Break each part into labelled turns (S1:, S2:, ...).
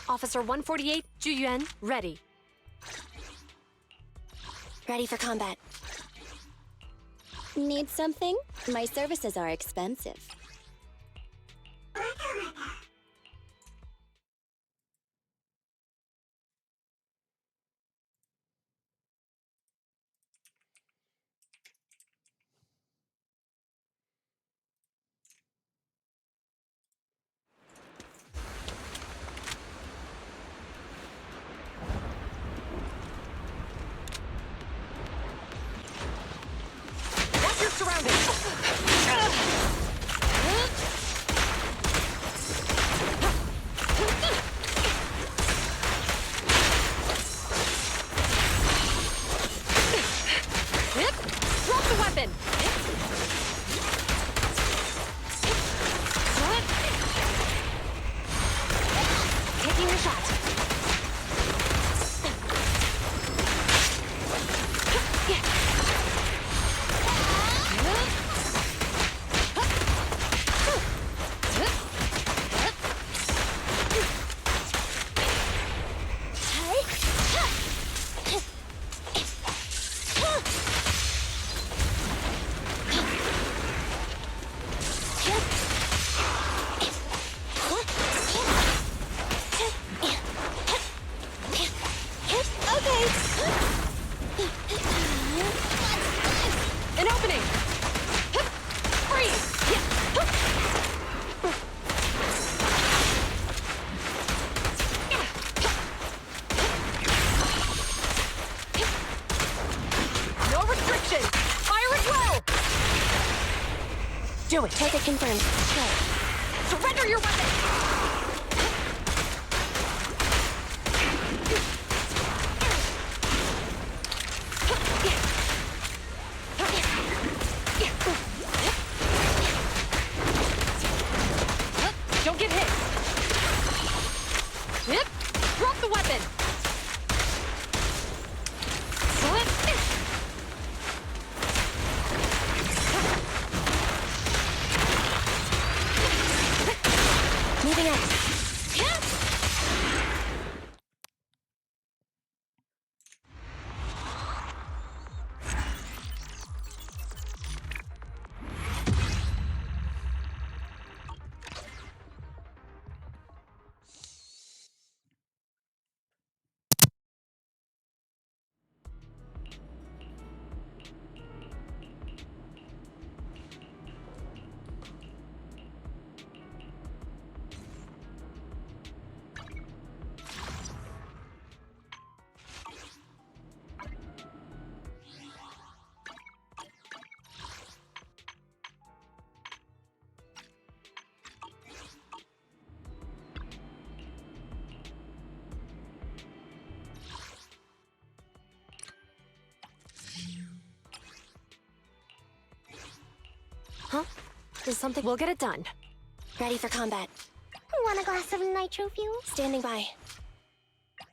S1: Officer 148, Juyuan, ready.
S2: Ready for combat. Need something? My services are expensive.
S1: Watch your surroundings! Drop the weapon! Taking a shot. An opening! Freeze! No restriction! Fire at will! Do it!
S2: Target confirmed. Go.
S1: Surrender your weapon! Don't get hit! Drop the weapon!
S2: Moving out.
S1: Huh? Is something... We'll get it done.
S2: Ready for combat.
S3: Want a glass of nitro fuel?
S2: Standing by.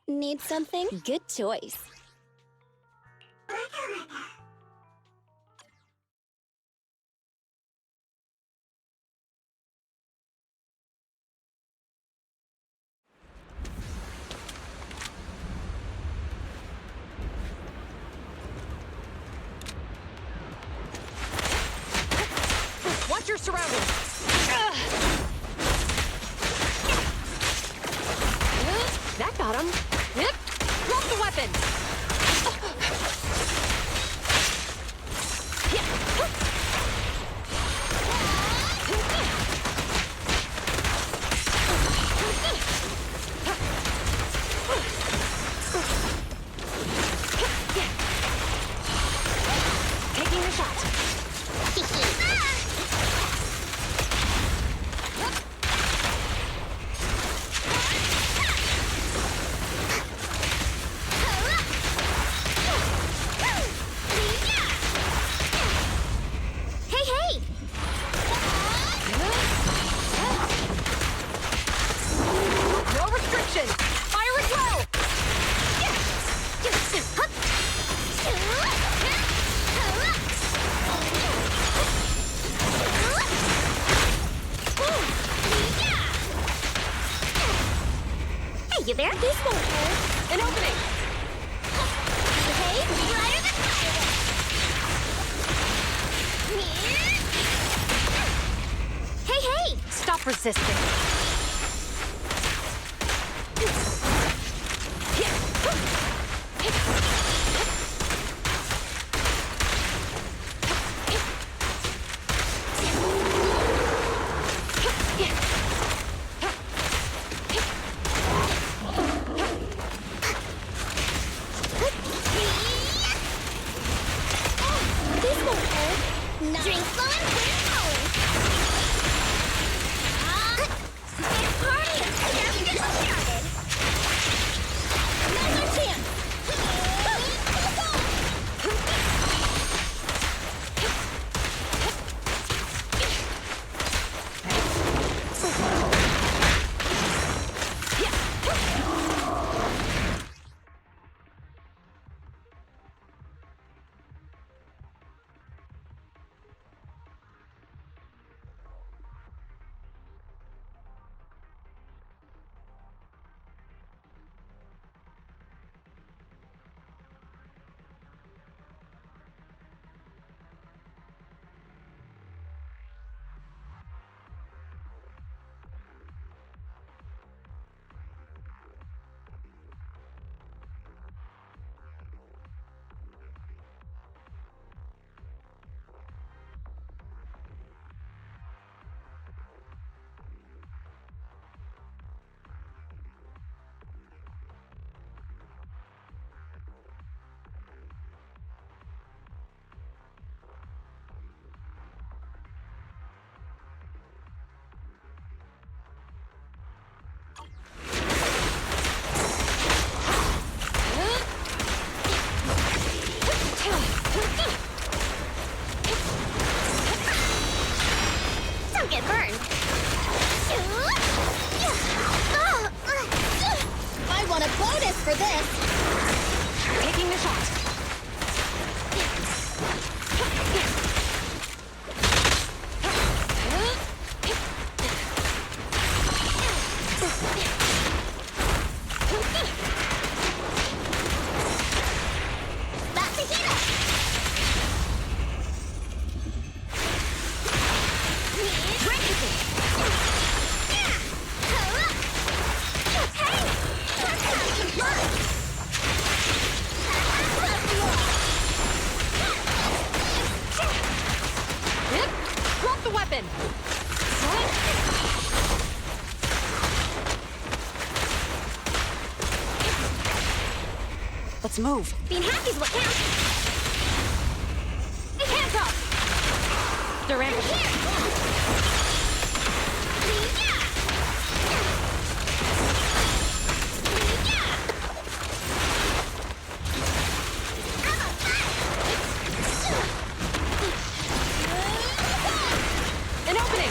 S2: Need something? Good choice.
S1: Watch your surroundings! That got him! Drop the weapon! Taking a shot.
S3: you there?
S2: This won't hurt.
S1: An opening!
S3: Okay, lighter than fire. Hey, hey!
S1: Stop resisting.
S2: This won't hurt. Nice.
S3: Drink flowing, wind flowing. It's party! Just get started.
S2: Now's our chance.
S3: Don't get burned.
S2: I want a bonus for this.
S1: Taking the shot.
S3: About to hit us.
S1: Drop the weapon! Let's move.
S3: Being happy's what counts.
S1: Hands up! Durant. An opening!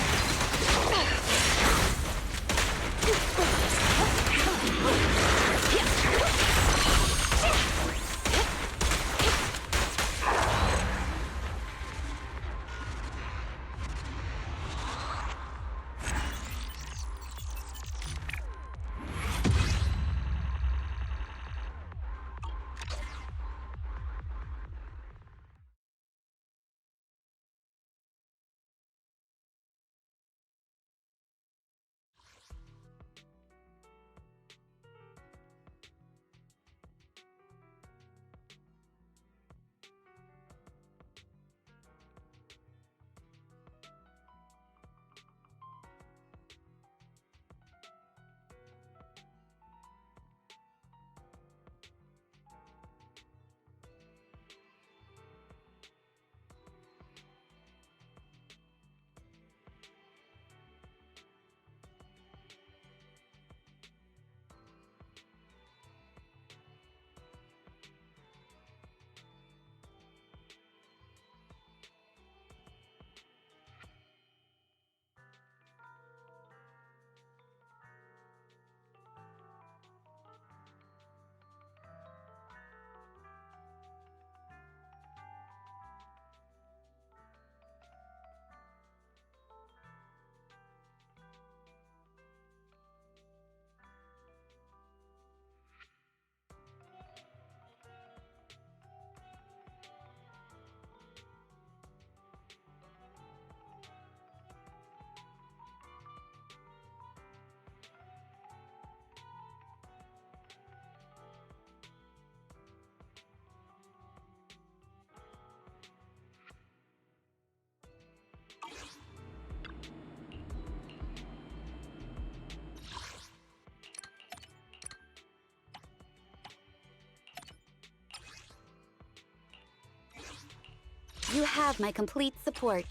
S4: You have my complete support.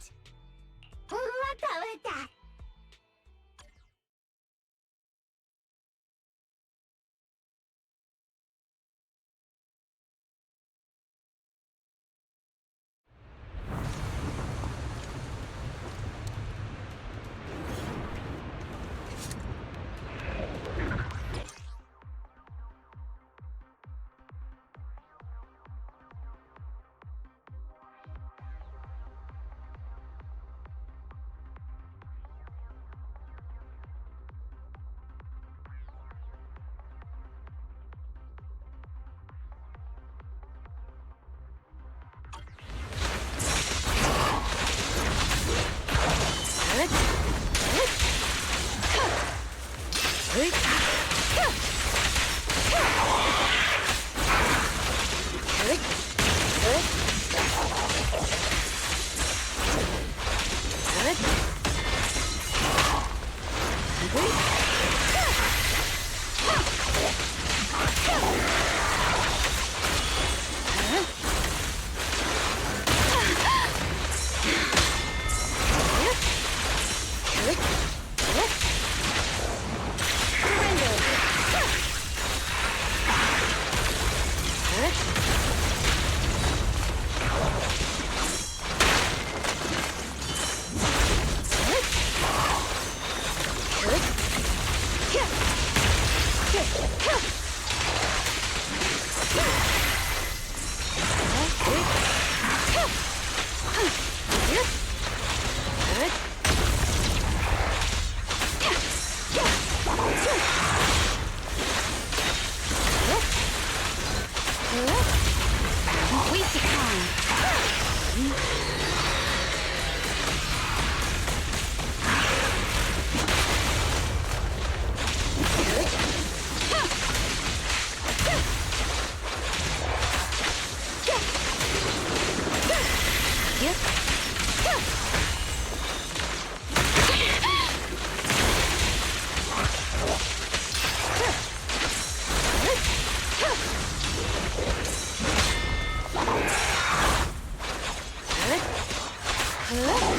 S4: Wasted time.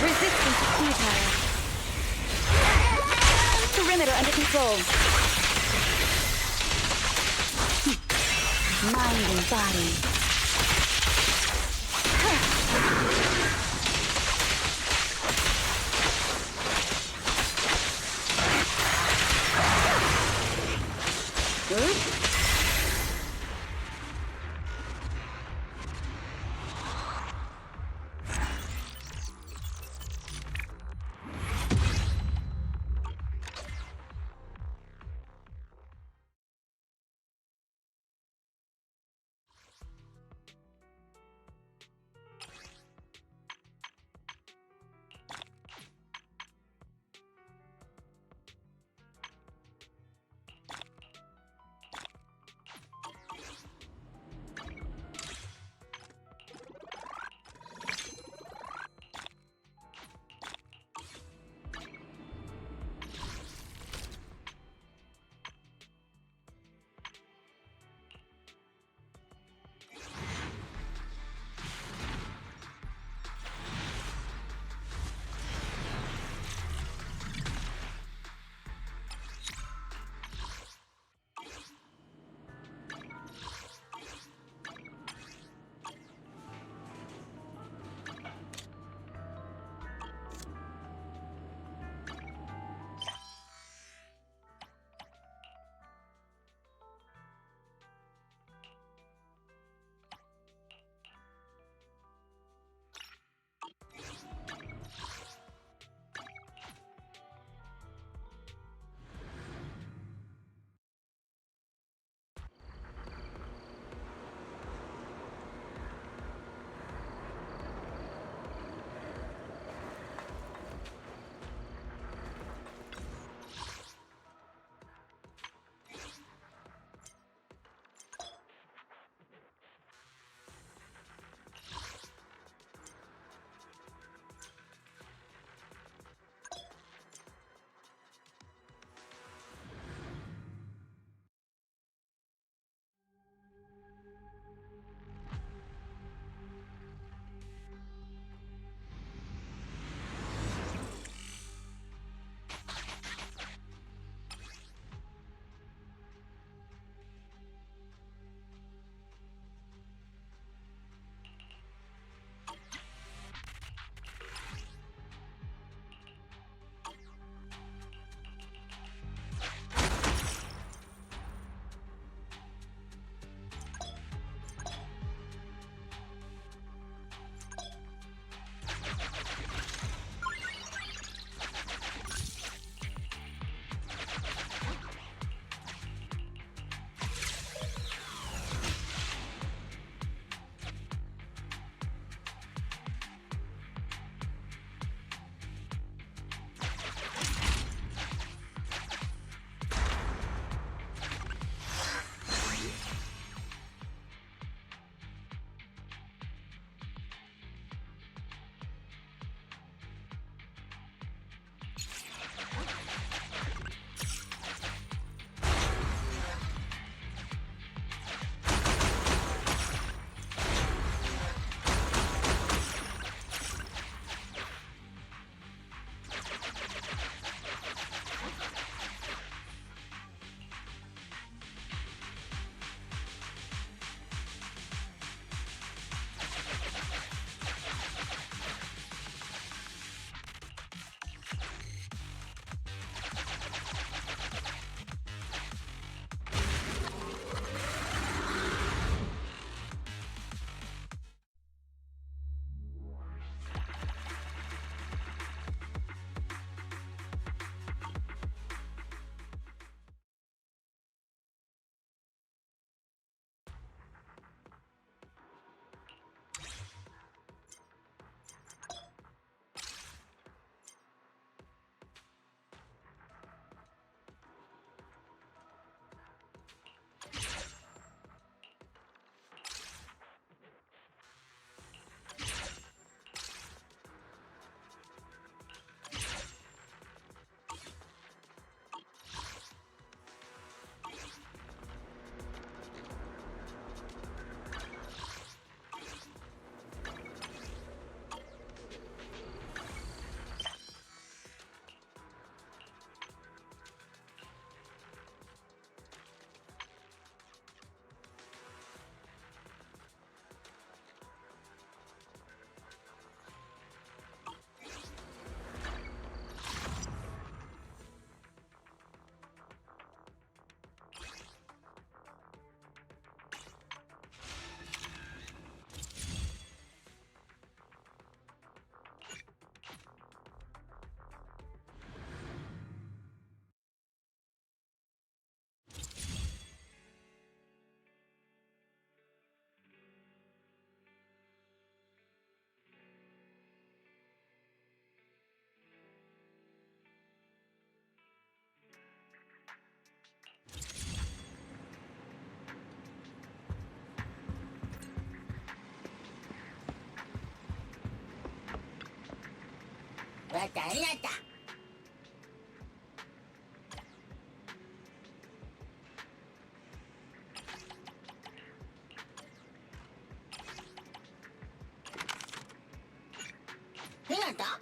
S4: Resistance is futile. Perimeter under control. Mind and body.
S5: わかりやった。ひなた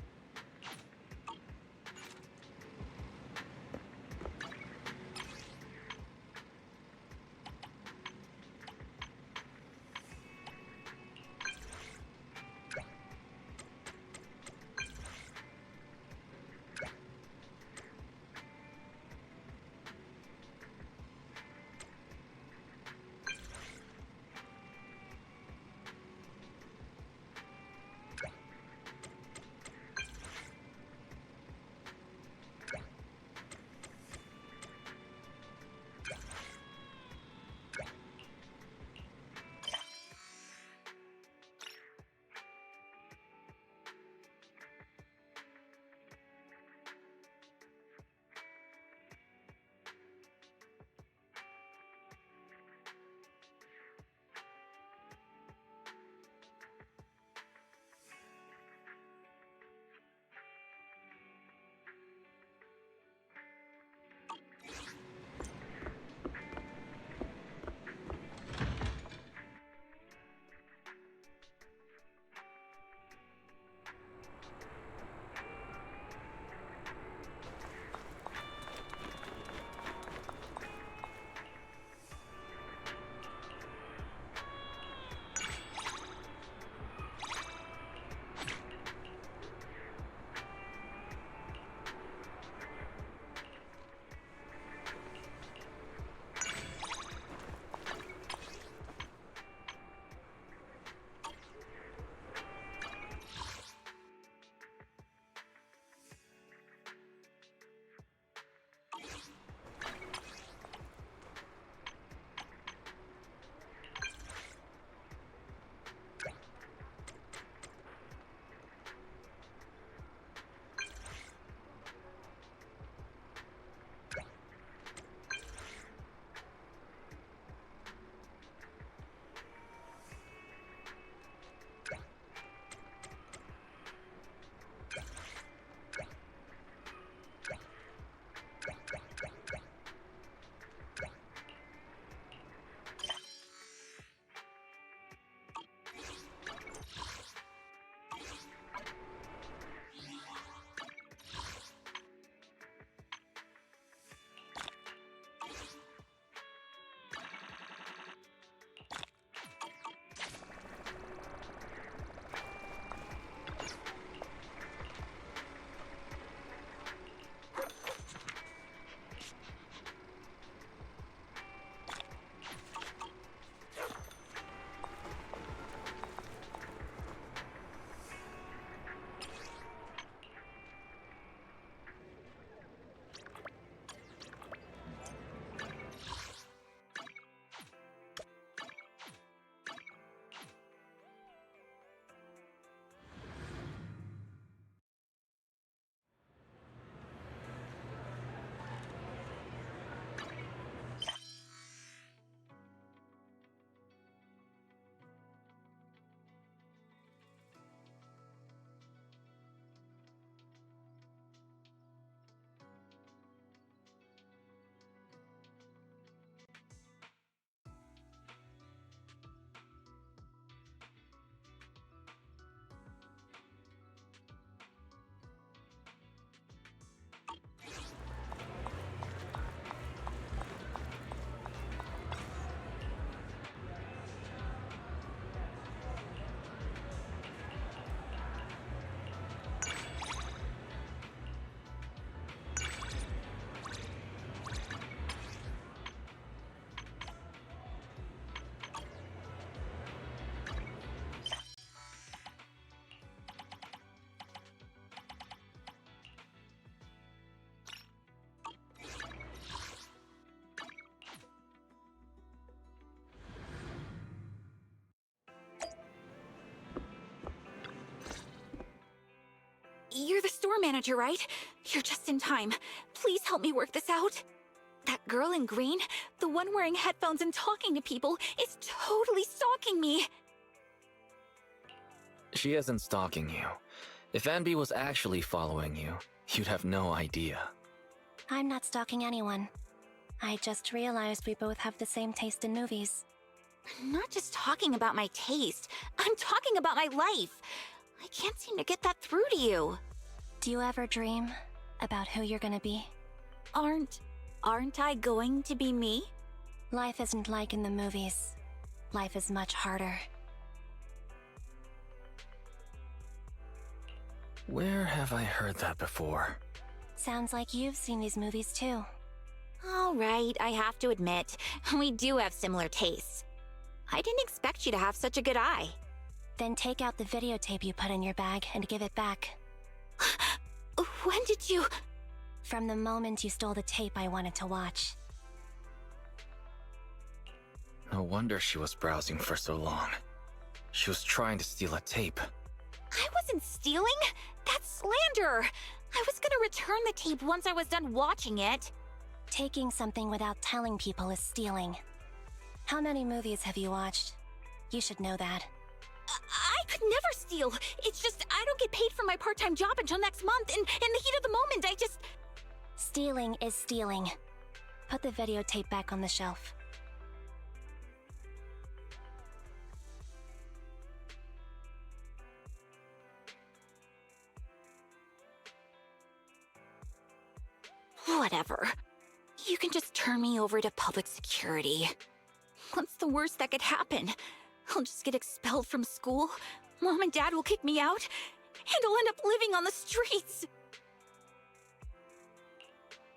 S4: You're the store manager, right? You're just in time. Please help me work this out. That girl in green, the one wearing headphones and talking to people, is totally stalking me.
S6: She isn't stalking you. If Anby was actually following you, you'd have no idea.
S1: I'm not stalking anyone. I just realized we both have the same taste in movies.
S4: I'm not just talking about my taste. I'm talking about my life. I can't seem to get that through to you.
S1: Do you ever dream about who you're gonna be?
S4: Aren't I going to be me?
S1: Life isn't like in the movies. Life is much harder.
S6: Where have I heard that before?
S1: Sounds like you've seen these movies too.
S4: All right, I have to admit, we do have similar tastes. I didn't expect you to have such a good eye.
S1: Then take out the videotape you put in your bag and give it back.
S4: When did you...
S1: From the moment you stole the tape I wanted to watch.
S6: No wonder she was browsing for so long. She was trying to steal a tape.
S4: I wasn't stealing. That's slander. I was gonna return the tape once I was done watching it.
S1: Taking something without telling people is stealing. How many movies have you watched? You should know that.
S4: I could never steal. It's just I don't get paid for my part-time job until next month, and in the heat of the moment, I just...
S1: Stealing is stealing. Put the videotape back on the shelf.
S4: Whatever. You can just turn me over to public security. What's the worst that could happen? I'll just get expelled from school, Mom and Dad will kick me out, and I'll end up living on the streets.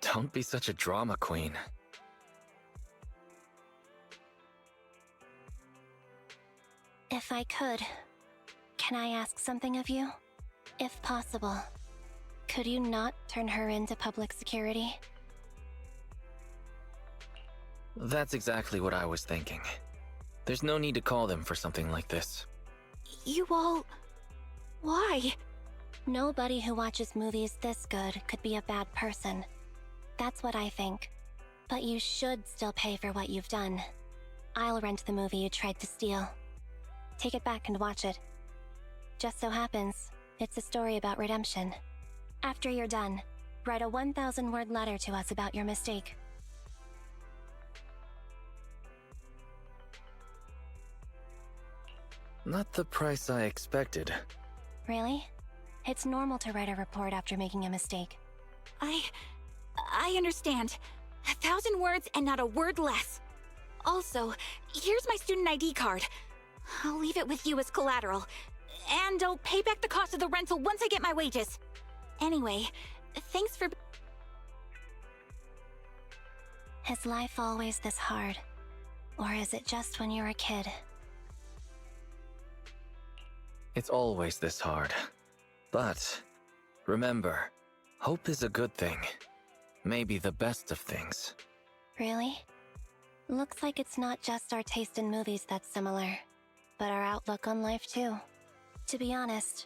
S6: Don't be such a drama queen.
S1: If I could, can I ask something of you? If possible, could you not turn her into public security?
S6: That's exactly what I was thinking. There's no need to call them for something like this.
S4: You all... Why?
S1: Nobody who watches movies this good could be a bad person. That's what I think. But you should still pay for what you've done. I'll rent the movie you tried to steal. Take it back and watch it. Just so happens, it's a story about redemption. After you're done, write a 1,000-word letter to us about your mistake.
S6: Not the price I expected.
S1: Really? It's normal to write a report after making a mistake.
S4: I understand. 1,000 words and not a word less. Also, here's my student ID card. I'll leave it with you as collateral. And I'll pay back the cost of the rental once I get my wages. Anyway, thanks for...
S1: Is life always this hard? Or is it just when you're a kid?
S6: It's always this hard. But remember, hope is a good thing. Maybe the best of things.
S1: Really? Looks like it's not just our taste in movies that's similar, but our outlook on life too. To be honest,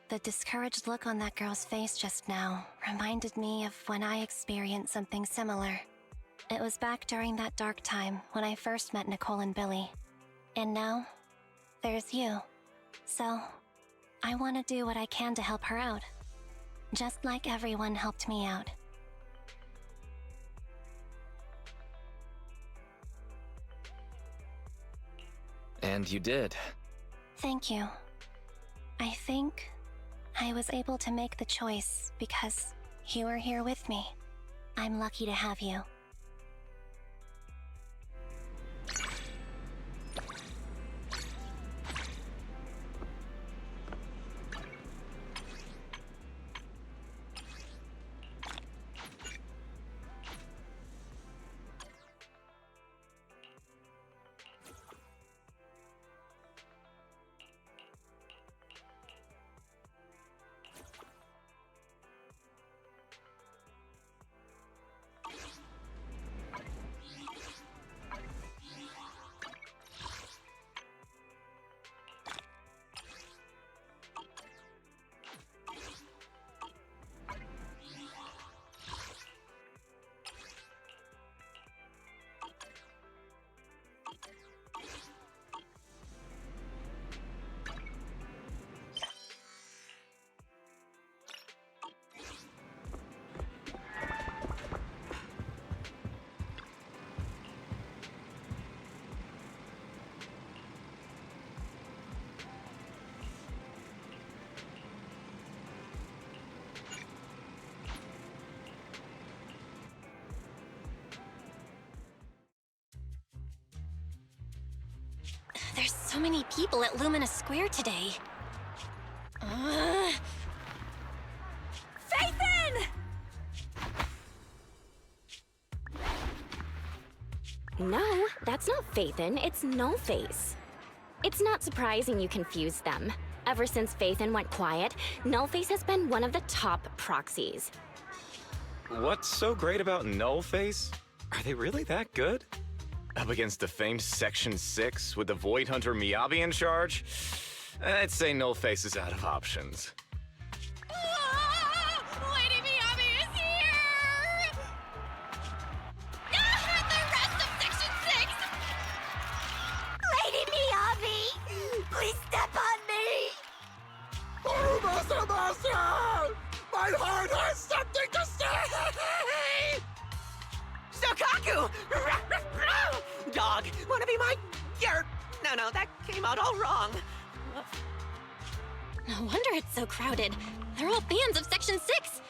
S1: the discouraged look on that girl's face just now reminded me of when I experienced something similar. It was back during that dark time when I first met Nicole and Billy. And now, there's you. So, I want to do what I can to help her out. Just like everyone helped me out.
S6: And you did.
S1: Thank you. I think I was able to make the choice because you were here with me. I'm lucky to have you. So many people at Lumina Square today.
S4: Phaethon!
S3: No, that's not Phaethon, it's Nullface. It's not surprising you confused them. Ever since Phaethon went quiet, Nullface has been one of the top proxies.
S7: What's so great about Nullface? Are they really that good? Up against the famed Section 6 with the Void Hunter Miyabi in charge? I'd say Nullface is out of options.
S4: Lady Miyabi is here! The rest of Section 6!
S3: Lady Miyabi! Please step on me!
S8: My heart has something to say!
S9: Sokaku! Dog, wanna be my... No, that came out all wrong.
S1: No wonder it's so crowded. They're all fans of Section 6.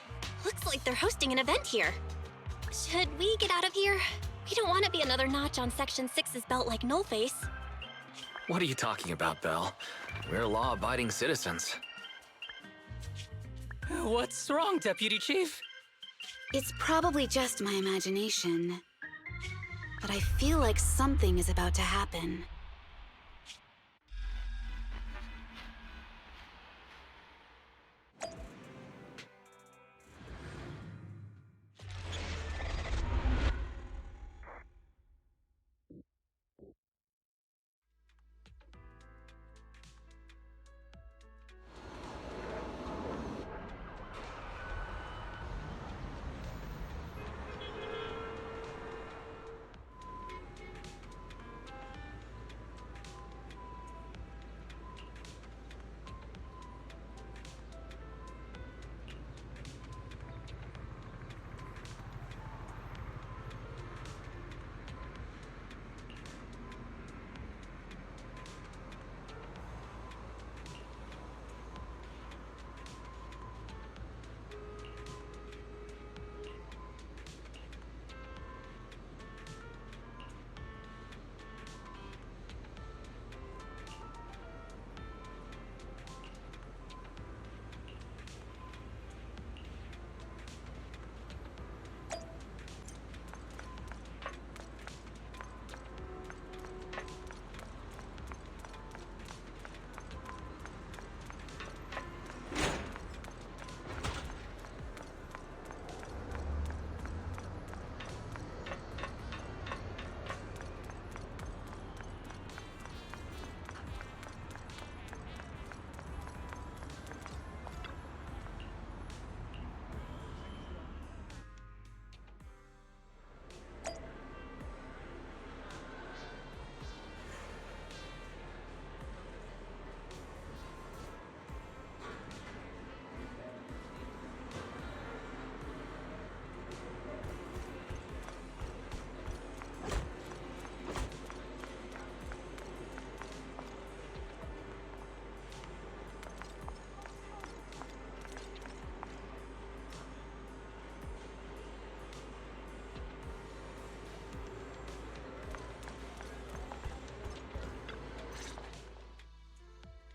S1: Looks like they're hosting an event here. Should we get out of here? We don't want to be another notch on Section 6's belt like Nullface.
S6: What are you talking about, Belle? We're law-abiding citizens.
S10: What's wrong, Deputy Chief?
S4: It's probably just my imagination. But I feel like something is about to happen.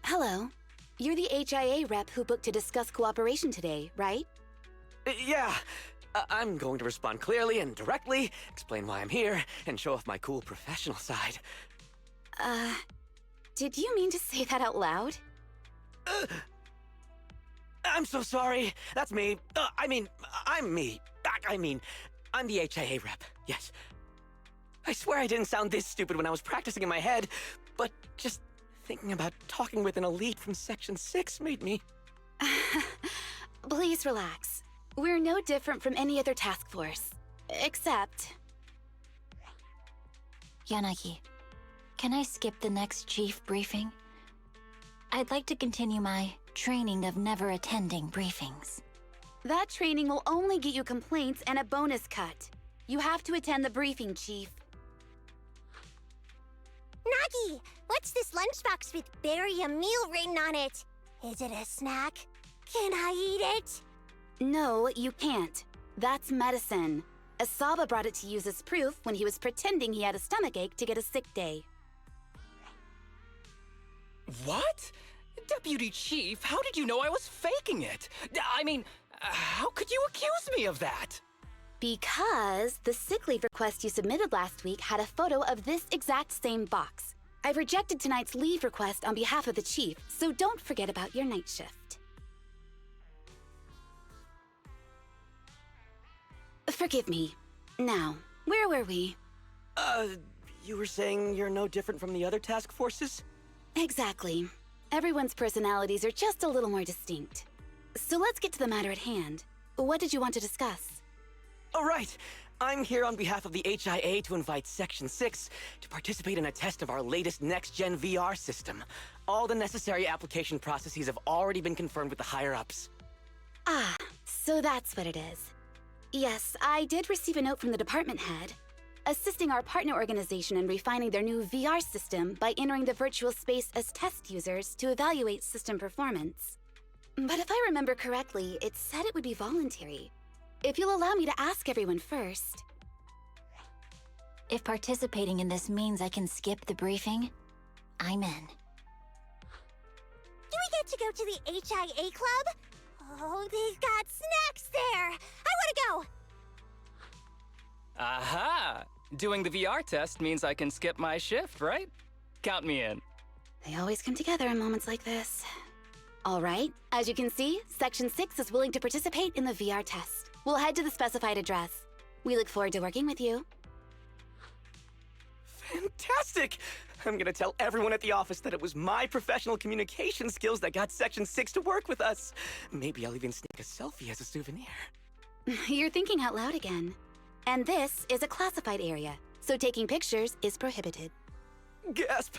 S4: Hello. You're the HIA rep who booked to discuss cooperation today, right?
S9: Yeah. I'm going to respond clearly and directly, explain why I'm here, and show off my cool professional side.
S4: Did you mean to say that out loud?
S9: I'm so sorry. That's me. I'm me. I'm the HIA rep. Yes. I swear I didn't sound this stupid when I was practicing in my head, but just thinking about talking with an elite from Section 6 made me...
S4: Please relax. We're no different from any other task force. Except...
S11: Yanagi, can I skip the next chief briefing? I'd like to continue my training of never attending briefings.
S4: That training will only get you complaints and a bonus cut. You have to attend the briefing, Chief.
S3: Nagi, what's this lunchbox with berry a meal written on it? Is it a snack? Can I eat it?
S4: No, you can't. That's medicine. Asaba brought it to use as proof when he was pretending he had a stomachache to get a sick day.
S10: What? Deputy Chief, how did you know I was faking it? I mean, how could you accuse me of that?
S4: Because the sick leave request you submitted last week had a photo of this exact same box. I've rejected tonight's leave request on behalf of the chief, so don't forget about your night shift. Forgive me. Now, where were we?
S9: You were saying you're no different from the other task forces?
S4: Exactly. Everyone's personalities are just a little more distinct. So let's get to the matter at hand. What did you want to discuss?
S9: All right. I'm here on behalf of the HIA to invite Section 6 to participate in a test of our latest next-gen VR system. All the necessary application processes have already been confirmed with the higher-ups.
S4: Ah, so that's what it is. Yes, I did receive a note from the department head, assisting our partner organization in refining their new VR system by entering the virtual space as test users to evaluate system performance. But if I remember correctly, it said it would be voluntary. If you'll allow me to ask everyone first.
S11: If participating in this means I can skip the briefing, I'm in.
S12: Do we get to go to the HIA club? Oh, they've got snacks there! I want to go!
S10: Aha! Doing the VR test means I can skip my shift, right? Count me in.
S4: They always come together in moments like this. All right, as you can see, Section 6 is willing to participate in the VR test. We'll head to the specified address. We look forward to working with you.
S9: Fantastic! I'm gonna tell everyone at the office that it was my professional communication skills that got Section 6 to work with us. Maybe I'll even sneak a selfie as a souvenir.
S4: You're thinking out loud again. And this is a classified area, so taking pictures is prohibited.
S9: Gasp!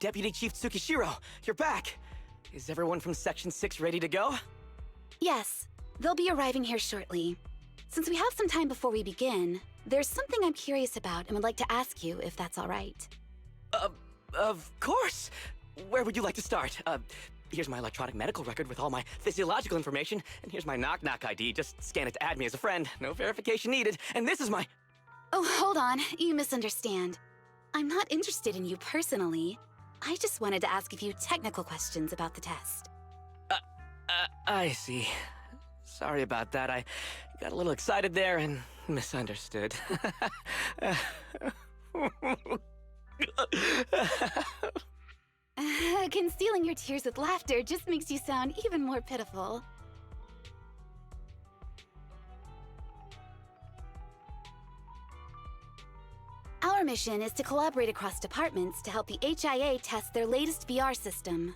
S9: Deputy Chief Tsukishiro, you're back! Is everyone from Section 6 ready to go?
S4: Yes, they'll be arriving here shortly. Since we have some time before we begin, there's something I'm curious about and would like to ask you if that's all right.
S9: Of course! Where would you like to start? Here's my electronic medical record with all my physiological information, and here's my knock-knock ID. Just scan it to add me as a friend. No verification needed. And this is my...
S4: Oh, hold on. You misunderstand. I'm not interested in you personally. I just wanted to ask a few technical questions about the test.
S9: I see. Sorry about that. I got a little excited there and misunderstood.
S4: Concealing your tears with laughter just makes you sound even more pitiful. Our mission is to collaborate across departments to help the HIA test their latest VR system.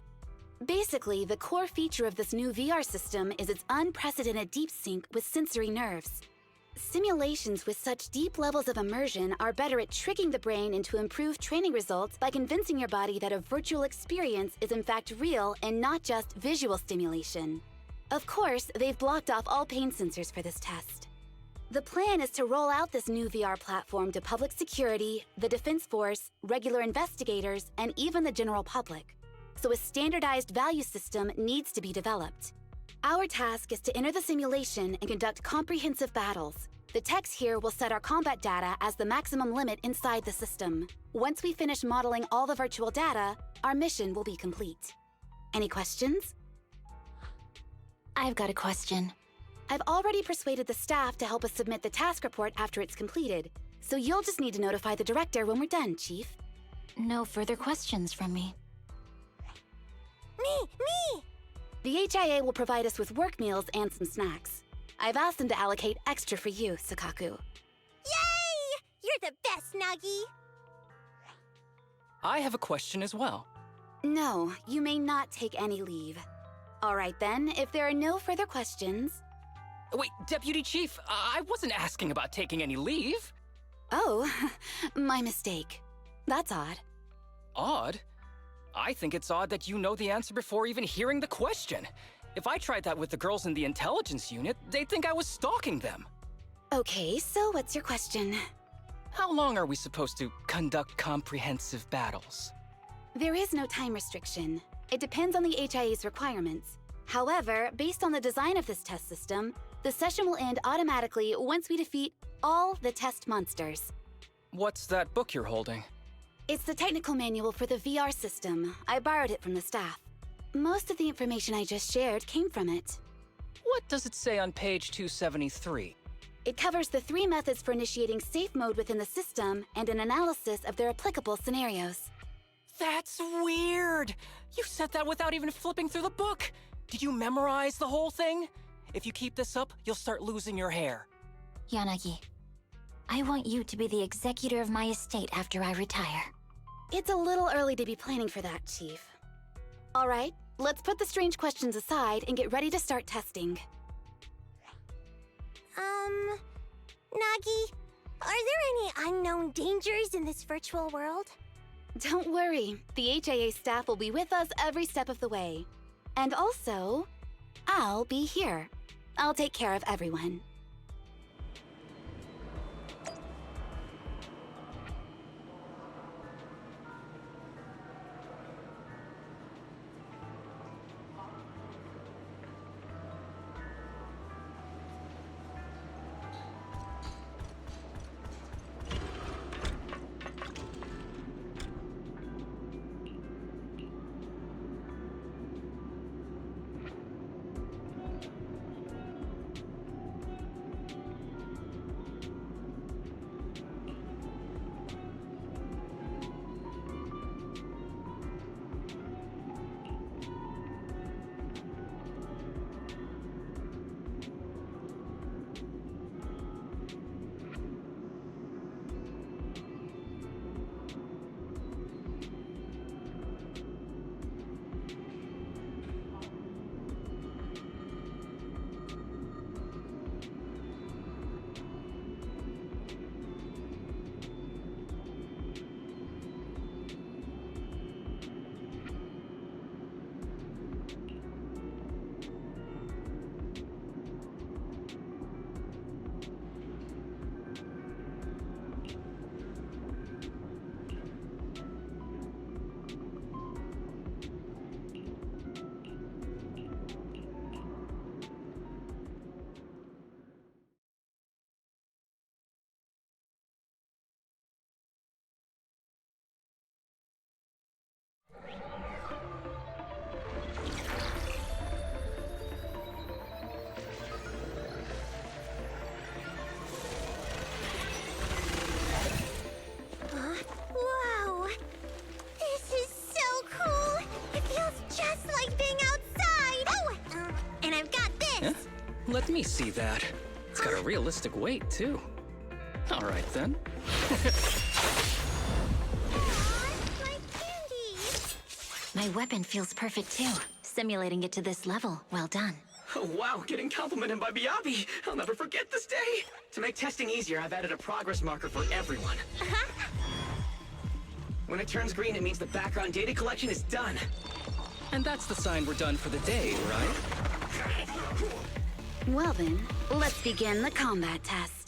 S4: Basically, the core feature of this new VR system is its unprecedented deep sync with sensory nerves. Simulations with such deep levels of immersion are better at tricking the brain into improved training results by convincing your body that a virtual experience is in fact real and not just visual stimulation. Of course, they've blocked off all pain sensors for this test. The plan is to roll out this new VR platform to public security, the Defense Force, regular investigators, and even the general public. So a standardized value system needs to be developed. Our task is to enter the simulation and conduct comprehensive battles. The techs here will set our combat data as the maximum limit inside the system. Once we finish modeling all the virtual data, our mission will be complete. Any questions?
S11: I've got a question.
S4: I've already persuaded the staff to help us submit the task report after it's completed, so you'll just need to notify the director when we're done, Chief.
S11: No further questions from me.
S12: Me!
S4: The HIA will provide us with work meals and some snacks. I've asked them to allocate extra for you, Sakaku.
S12: Yay! You're the best, Nagi!
S10: I have a question as well.
S4: No, you may not take any leave. All right then, if there are no further questions...
S10: Wait, Deputy Chief, I wasn't asking about taking any leave.
S4: Oh, my mistake. That's odd.
S10: Odd? I think it's odd that you know the answer before even hearing the question. If I tried that with the girls in the intelligence unit, they'd think I was stalking them.
S4: Okay, so what's your question?
S10: How long are we supposed to conduct comprehensive battles?
S4: There is no time restriction. It depends on the HIA's requirements. However, based on the design of this test system, the session will end automatically once we defeat all the test monsters.
S10: What's that book you're holding?
S4: It's the technical manual for the VR system. I borrowed it from the staff. Most of the information I just shared came from it.
S10: What does it say on page 273?
S4: It covers the 3 methods for initiating safe mode within the system and an analysis of their applicable scenarios.
S10: That's weird! You said that without even flipping through the book! Did you memorize the whole thing? If you keep this up, you'll start losing your hair.
S11: Yanagi, I want you to be the executor of my estate after I retire.
S4: It's a little early to be planning for that, Chief. All right, let's put the strange questions aside and get ready to start testing.
S12: Nagi, are there any unknown dangers in this virtual world?
S4: Don't worry, the HIA staff will be with us every step of the way. And also, I'll be here. I'll take care of everyone.
S10: Let me see that. It's got a realistic weight, too. All right, then.
S12: My candy!
S11: My weapon feels perfect too. Simulating it to this level, well done.
S9: Oh, wow, getting complimented by Miyabi. I'll never forget this day. To make testing easier, I've added a progress marker for everyone. When it turns green, it means the background data collection is done.
S10: And that's the sign we're done for the day, right?
S4: Well then, let's begin the combat test.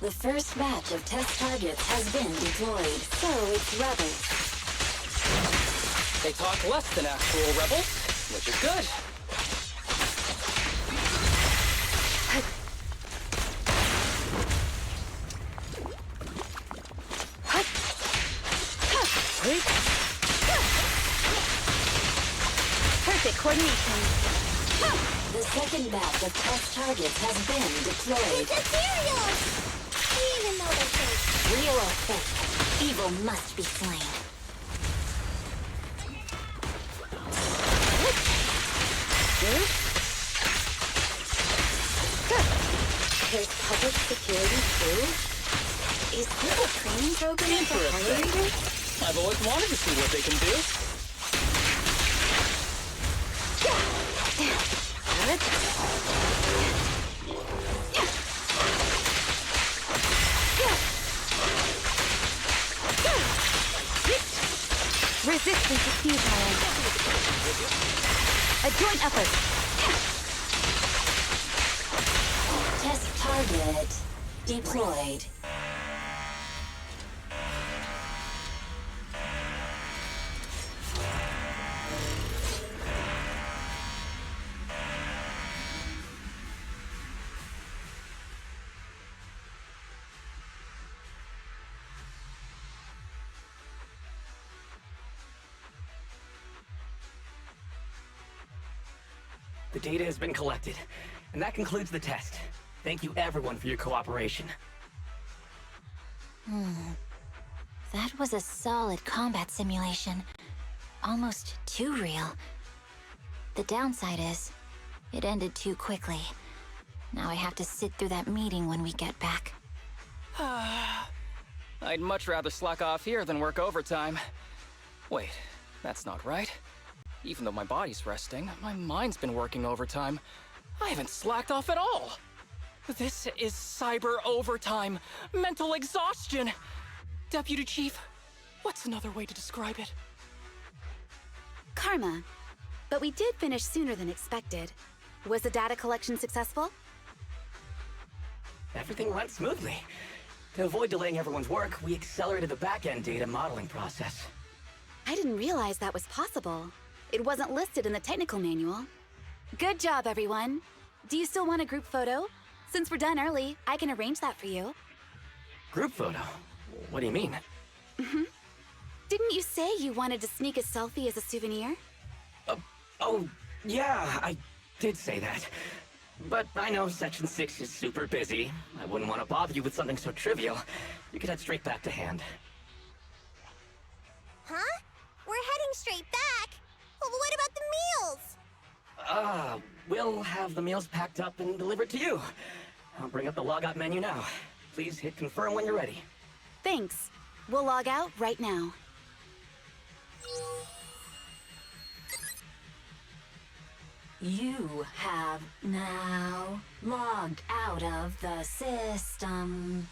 S11: The first batch of test targets has been deployed, so it's rebels.
S10: They talk less than actual rebels, which is good.
S4: Perfect coordination.
S11: The second batch of test targets has been deployed.
S12: The cereals! Even though they're fake.
S11: Real or fake, evil must be slain. There's public security too? Is this a training program for fire eaters?
S10: I've always wanted to see what they can do.
S4: Resistance is futile. A joint effort.
S11: Test target deployed.
S9: The data has been collected, and that concludes the test. Thank you everyone for your cooperation.
S11: That was a solid combat simulation. Almost too real. The downside is, it ended too quickly. Now I have to sit through that meeting when we get back.
S10: I'd much rather slack off here than work overtime. Wait, that's not right. Even though my body's resting, my mind's been working overtime. I haven't slacked off at all. This is cyber overtime. Mental exhaustion. Deputy Chief, what's another way to describe it?
S4: Karma. But we did finish sooner than expected. Was the data collection successful?
S9: Everything went smoothly. To avoid delaying everyone's work, we accelerated the back-end data modeling process.
S4: I didn't realize that was possible. It wasn't listed in the technical manual. Good job, everyone. Do you still want a group photo? Since we're done early, I can arrange that for you.
S9: Group photo? What do you mean?
S4: Didn't you say you wanted to sneak a selfie as a souvenir?
S9: Oh, yeah, I did say that. But I know Section 6 is super busy. I wouldn't want to bother you with something so trivial. You could head straight back to hand.
S12: Huh? We're heading straight back? Well, what about the meals?
S9: We'll have the meals packed up and delivered to you. I'll bring up the logout menu now. Please hit confirm when you're ready.
S4: Thanks. We'll log out right now.
S11: You have now logged out of the system.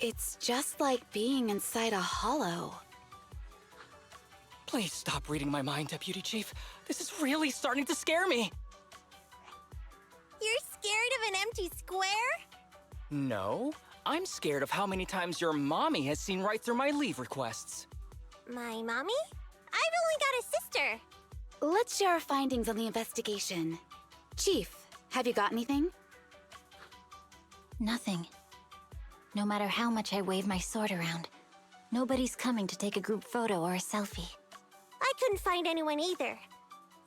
S4: It's just like being inside a hollow.
S10: Please stop reading my mind, Deputy Chief. This is really starting to scare me.
S12: You're scared of an empty square?
S10: No, I'm scared of how many times your mommy has seen right through my leave requests.
S12: My mommy? I've only got a sister.
S4: Let's share our findings on the investigation. Chief, have you got anything?
S11: Nothing. No matter how much I wave my sword around, nobody's coming to take a group photo or a selfie.
S12: I couldn't find anyone either.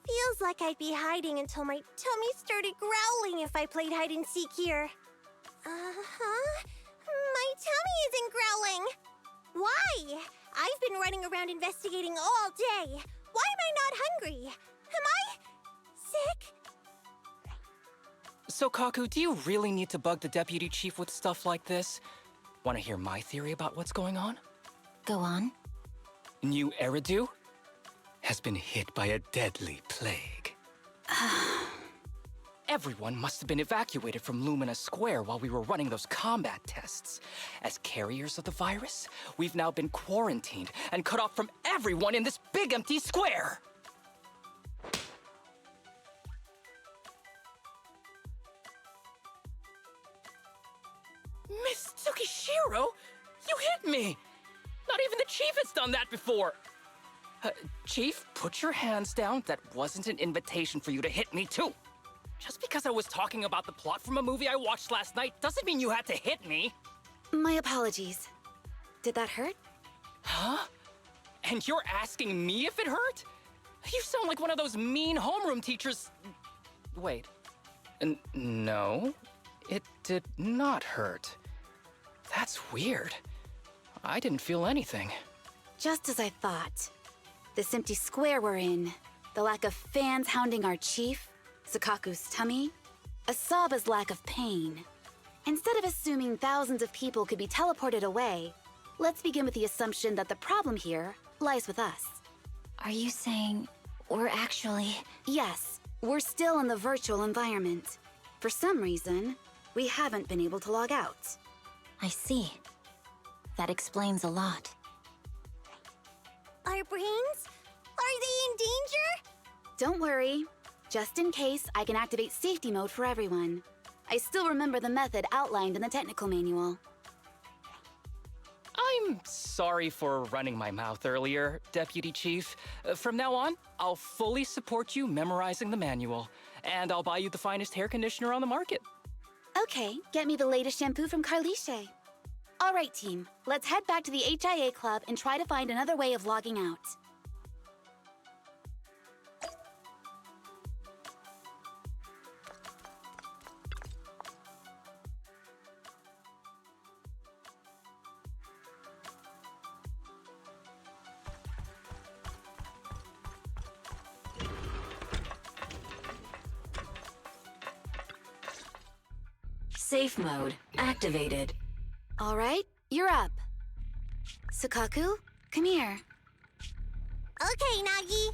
S12: Feels like I'd be hiding until my tummy started growling if I played hide and seek here. Uh-huh. My tummy isn't growling. Why? I've been running around investigating all day. Why am I not hungry? Am I sick?
S10: So, Kaku, do you really need to bug the Deputy Chief with stuff like this? Want to hear my theory about what's going on?
S11: Go on.
S10: New Eridu has been hit by a deadly plague. Everyone must have been evacuated from Lumina Square while we were running those combat tests. As carriers of the virus, we've now been quarantined and cut off from everyone in this big empty square. Miss Tsukishiro, you hit me! Not even the Chief has done that before! Chief, put your hands down. That wasn't an invitation for you to hit me, too. Just because I was talking about the plot from a movie I watched last night doesn't mean you had to hit me.
S4: My apologies. Did that hurt?
S10: Huh? And you're asking me if it hurt? You sound like one of those mean homeroom teachers. Wait. No, it did not hurt. That's weird. I didn't feel anything.
S4: Just as I thought. This empty square we're in, the lack of fans hounding our chief, Sukaku's tummy, Asaba's lack of pain. Instead of assuming thousands of people could be teleported away, let's begin with the assumption that the problem here lies with us.
S11: Are you saying we're actually...
S4: Yes, we're still in the virtual environment. For some reason, we haven't been able to log out.
S11: I see. That explains a lot.
S12: Our brains? Are they in danger?
S4: Don't worry. Just in case, I can activate safety mode for everyone. I still remember the method outlined in the technical manual.
S10: I'm sorry for running my mouth earlier, Deputy Chief. From now on, I'll fully support you memorizing the manual, and I'll buy you the finest hair conditioner on the market.
S4: Okay, get me the latest shampoo from Carliche. All right, team. Let's head back to the HIA Club and try to find another way of logging out.
S11: Safe mode activated.
S4: All right, you're up. Sukaku, come here.
S12: Okay, Nagi.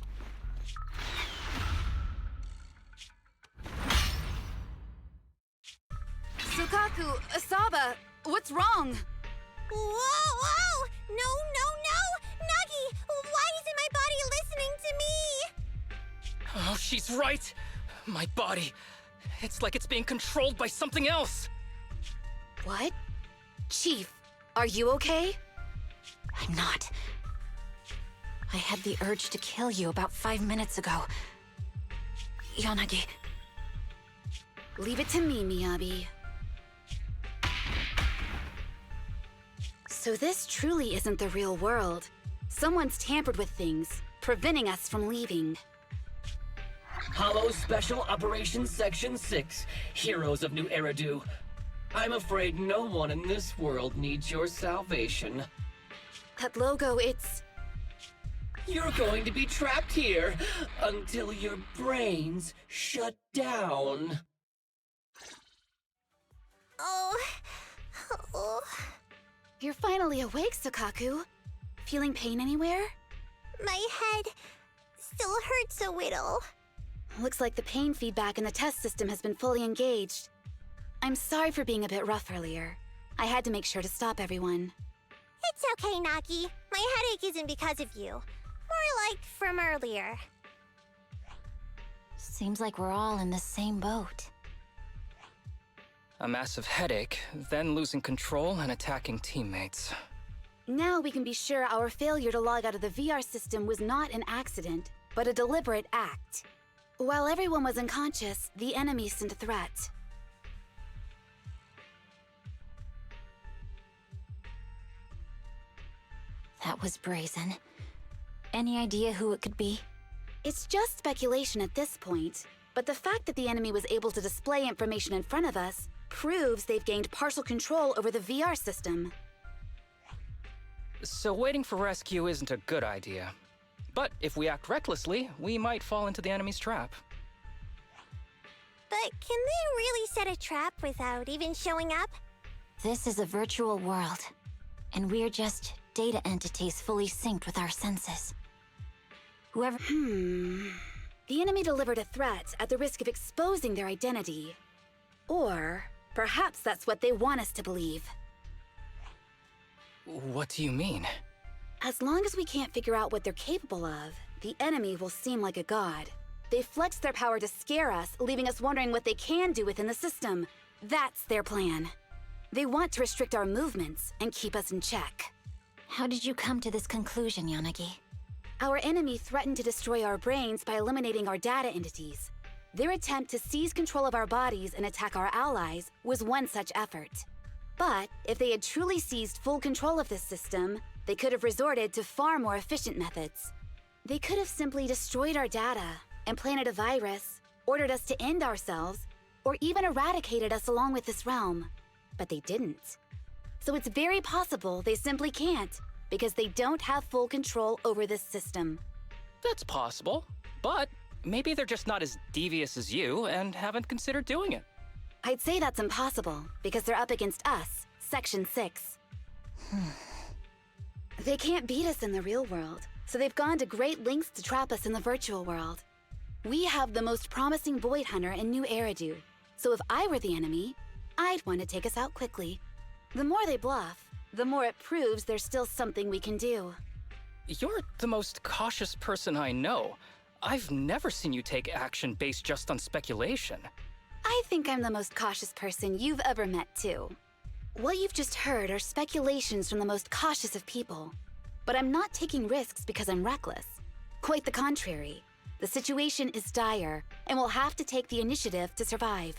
S4: Sukaku, Asaba, what's wrong?
S12: Whoa! No! Nagi, why isn't my body listening to me?
S10: Oh, she's right. My body. It's like it's being controlled by something else.
S4: What? Chief, are you okay?
S11: I'm not. I had the urge to kill you about 5 minutes ago. Yanagi.
S4: Leave it to me, Miyabi. So this truly isn't the real world. Someone's tampered with things, preventing us from leaving.
S13: Hollow Special Operations Section 6, Heroes of New Eridu. I'm afraid no one in this world needs your salvation.
S4: That logo, it's...
S13: You're going to be trapped here until your brains shut down.
S12: Oh.
S4: You're finally awake, Sukaku. Feeling pain anywhere?
S12: My head still hurts a little.
S4: Looks like the pain feedback in the test system has been fully engaged. I'm sorry for being a bit rough earlier. I had to make sure to stop everyone.
S12: It's okay, Nagi. My headache isn't because of you. More like from earlier.
S11: Seems like we're all in the same boat.
S10: A massive headache, then losing control and attacking teammates.
S4: Now we can be sure our failure to log out of the VR system was not an accident, but a deliberate act. While everyone was unconscious, the enemy sent a threat.
S11: That was brazen. Any idea who it could be?
S4: It's just speculation at this point, but the fact that the enemy was able to display information in front of us proves they've gained partial control over the VR system.
S10: So waiting for rescue isn't a good idea. But if we act recklessly, we might fall into the enemy's trap.
S12: But can they really set a trap without even showing up?
S11: This is a virtual world, and we're just data entities fully synced with our senses. Whoever...
S4: The enemy delivered a threat at the risk of exposing their identity. Or perhaps that's what they want us to believe.
S10: What do you mean?
S4: As long as we can't figure out what they're capable of, the enemy will seem like a god. They flex their power to scare us, leaving us wondering what they can do within the system. That's their plan. They want to restrict our movements and keep us in check.
S11: How did you come to this conclusion, Yanagi?
S4: Our enemy threatened to destroy our brains by eliminating our data entities. Their attempt to seize control of our bodies and attack our allies was one such effort. But if they had truly seized full control of this system, they could have resorted to far more efficient methods. They could have simply destroyed our data, implanted a virus, ordered us to end ourselves, or even eradicated us along with this realm. But they didn't. So it's very possible they simply can't, because they don't have full control over this system.
S10: That's possible, but maybe they're just not as devious as you and haven't considered doing it.
S4: I'd say that's impossible, because they're up against us, Section 6. They can't beat us in the real world, so they've gone to great lengths to trap us in the virtual world. We have the most promising Void Hunter in New Eridu, so if I were the enemy, I'd want to take us out quickly. The more they bluff, the more it proves there's still something we can do.
S10: You're the most cautious person I know. I've never seen you take action based just on speculation.
S4: I think I'm the most cautious person you've ever met, too. What you've just heard are speculations from the most cautious of people. But I'm not taking risks because I'm reckless. Quite the contrary. The situation is dire, and we'll have to take the initiative to survive.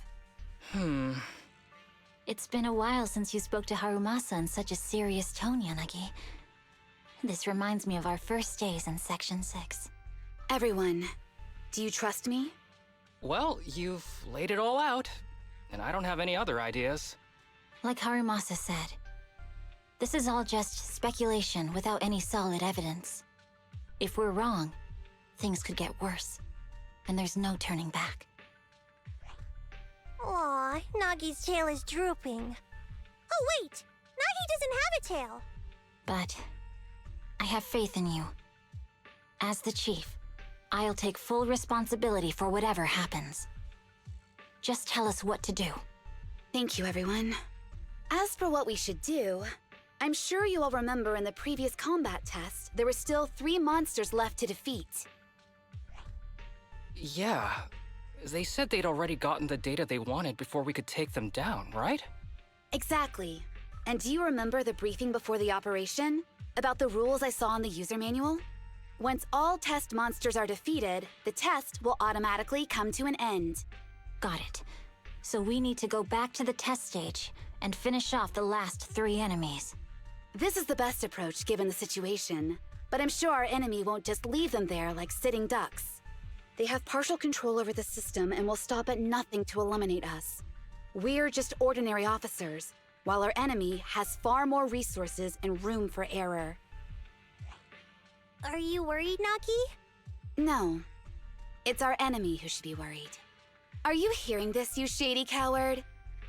S11: It's been a while since you spoke to Harumasa in such a serious tone, Yanagi. This reminds me of our first days in Section 6.
S4: Everyone, do you trust me?
S10: Well, you've laid it all out, and I don't have any other ideas.
S11: Like Harumasa said, this is all just speculation without any solid evidence. If we're wrong, things could get worse, and there's no turning back.
S12: Aw, Nagi's tail is drooping. Oh wait! Nagi doesn't have a tail!
S11: But I have faith in you. As the chief, I'll take full responsibility for whatever happens. Just tell us what to do.
S4: Thank you, everyone. As for what we should do, I'm sure you all remember in the previous combat test, there were still 3 monsters left to defeat.
S10: Yeah. They said they'd already gotten the data they wanted before we could take them down, right?
S4: Exactly. And do you remember the briefing before the operation? About the rules I saw in the user manual? Once all test monsters are defeated, the test will automatically come to an end.
S11: Got it. So we need to go back to the test stage and finish off the last 3 enemies.
S4: This is the best approach given the situation, but I'm sure our enemy won't just leave them there like sitting ducks. They have partial control over the system and will stop at nothing to eliminate us. We're just ordinary officers, while our enemy has far more resources and room for error.
S12: Are you worried, Nagi?
S4: No. It's our enemy who should be worried. Are you hearing this, you shady coward?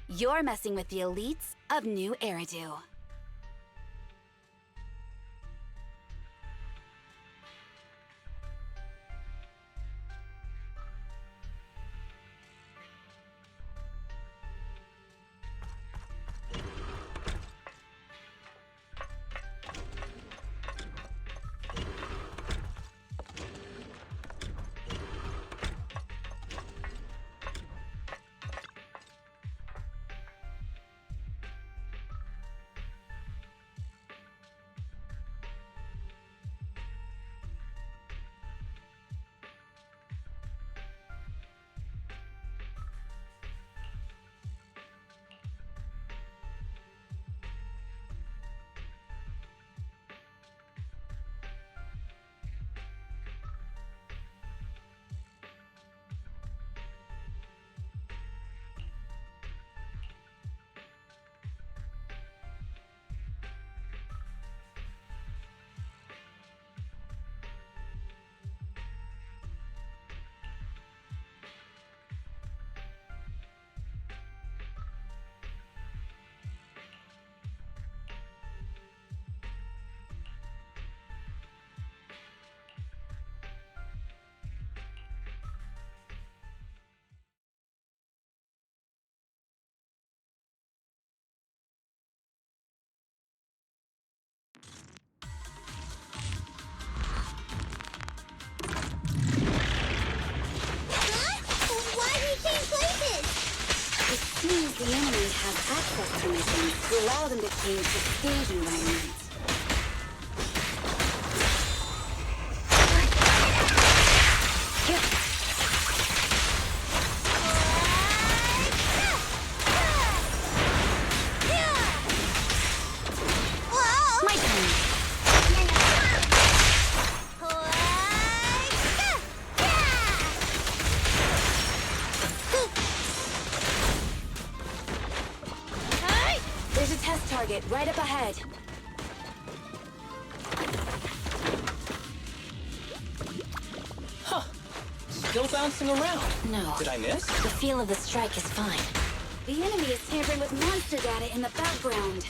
S4: You're messing with the elites of New Eridu. seems the enemy has access permissions to allow them to change the stage environment.
S3: My turn.
S4: There's a test target right up ahead.
S10: Huh. Still bouncing around.
S3: No.
S10: Did I miss?
S3: The feel of the strike is fine.
S4: The enemy is tampering with monster data in the background.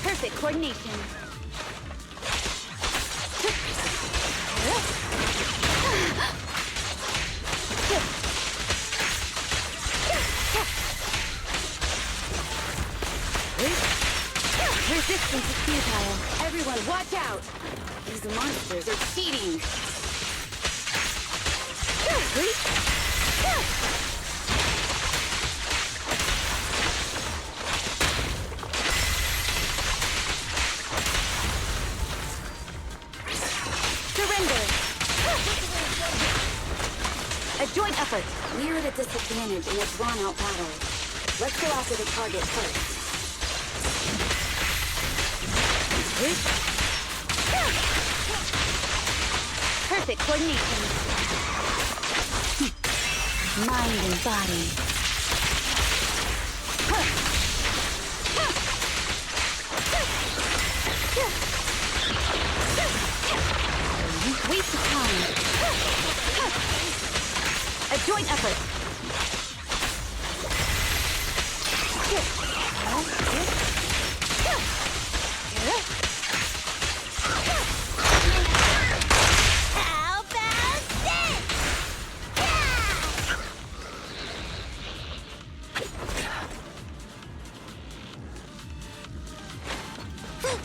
S4: Perfect coordination. Resistance is futile. Everyone, watch out! These monsters are cheating. Surrender! A joint effort. We're at a disadvantage in a drawn-out battle. Let's go after the target first. Perfect coordination. Mind and body. Waste of time. A joint effort.
S12: How about this?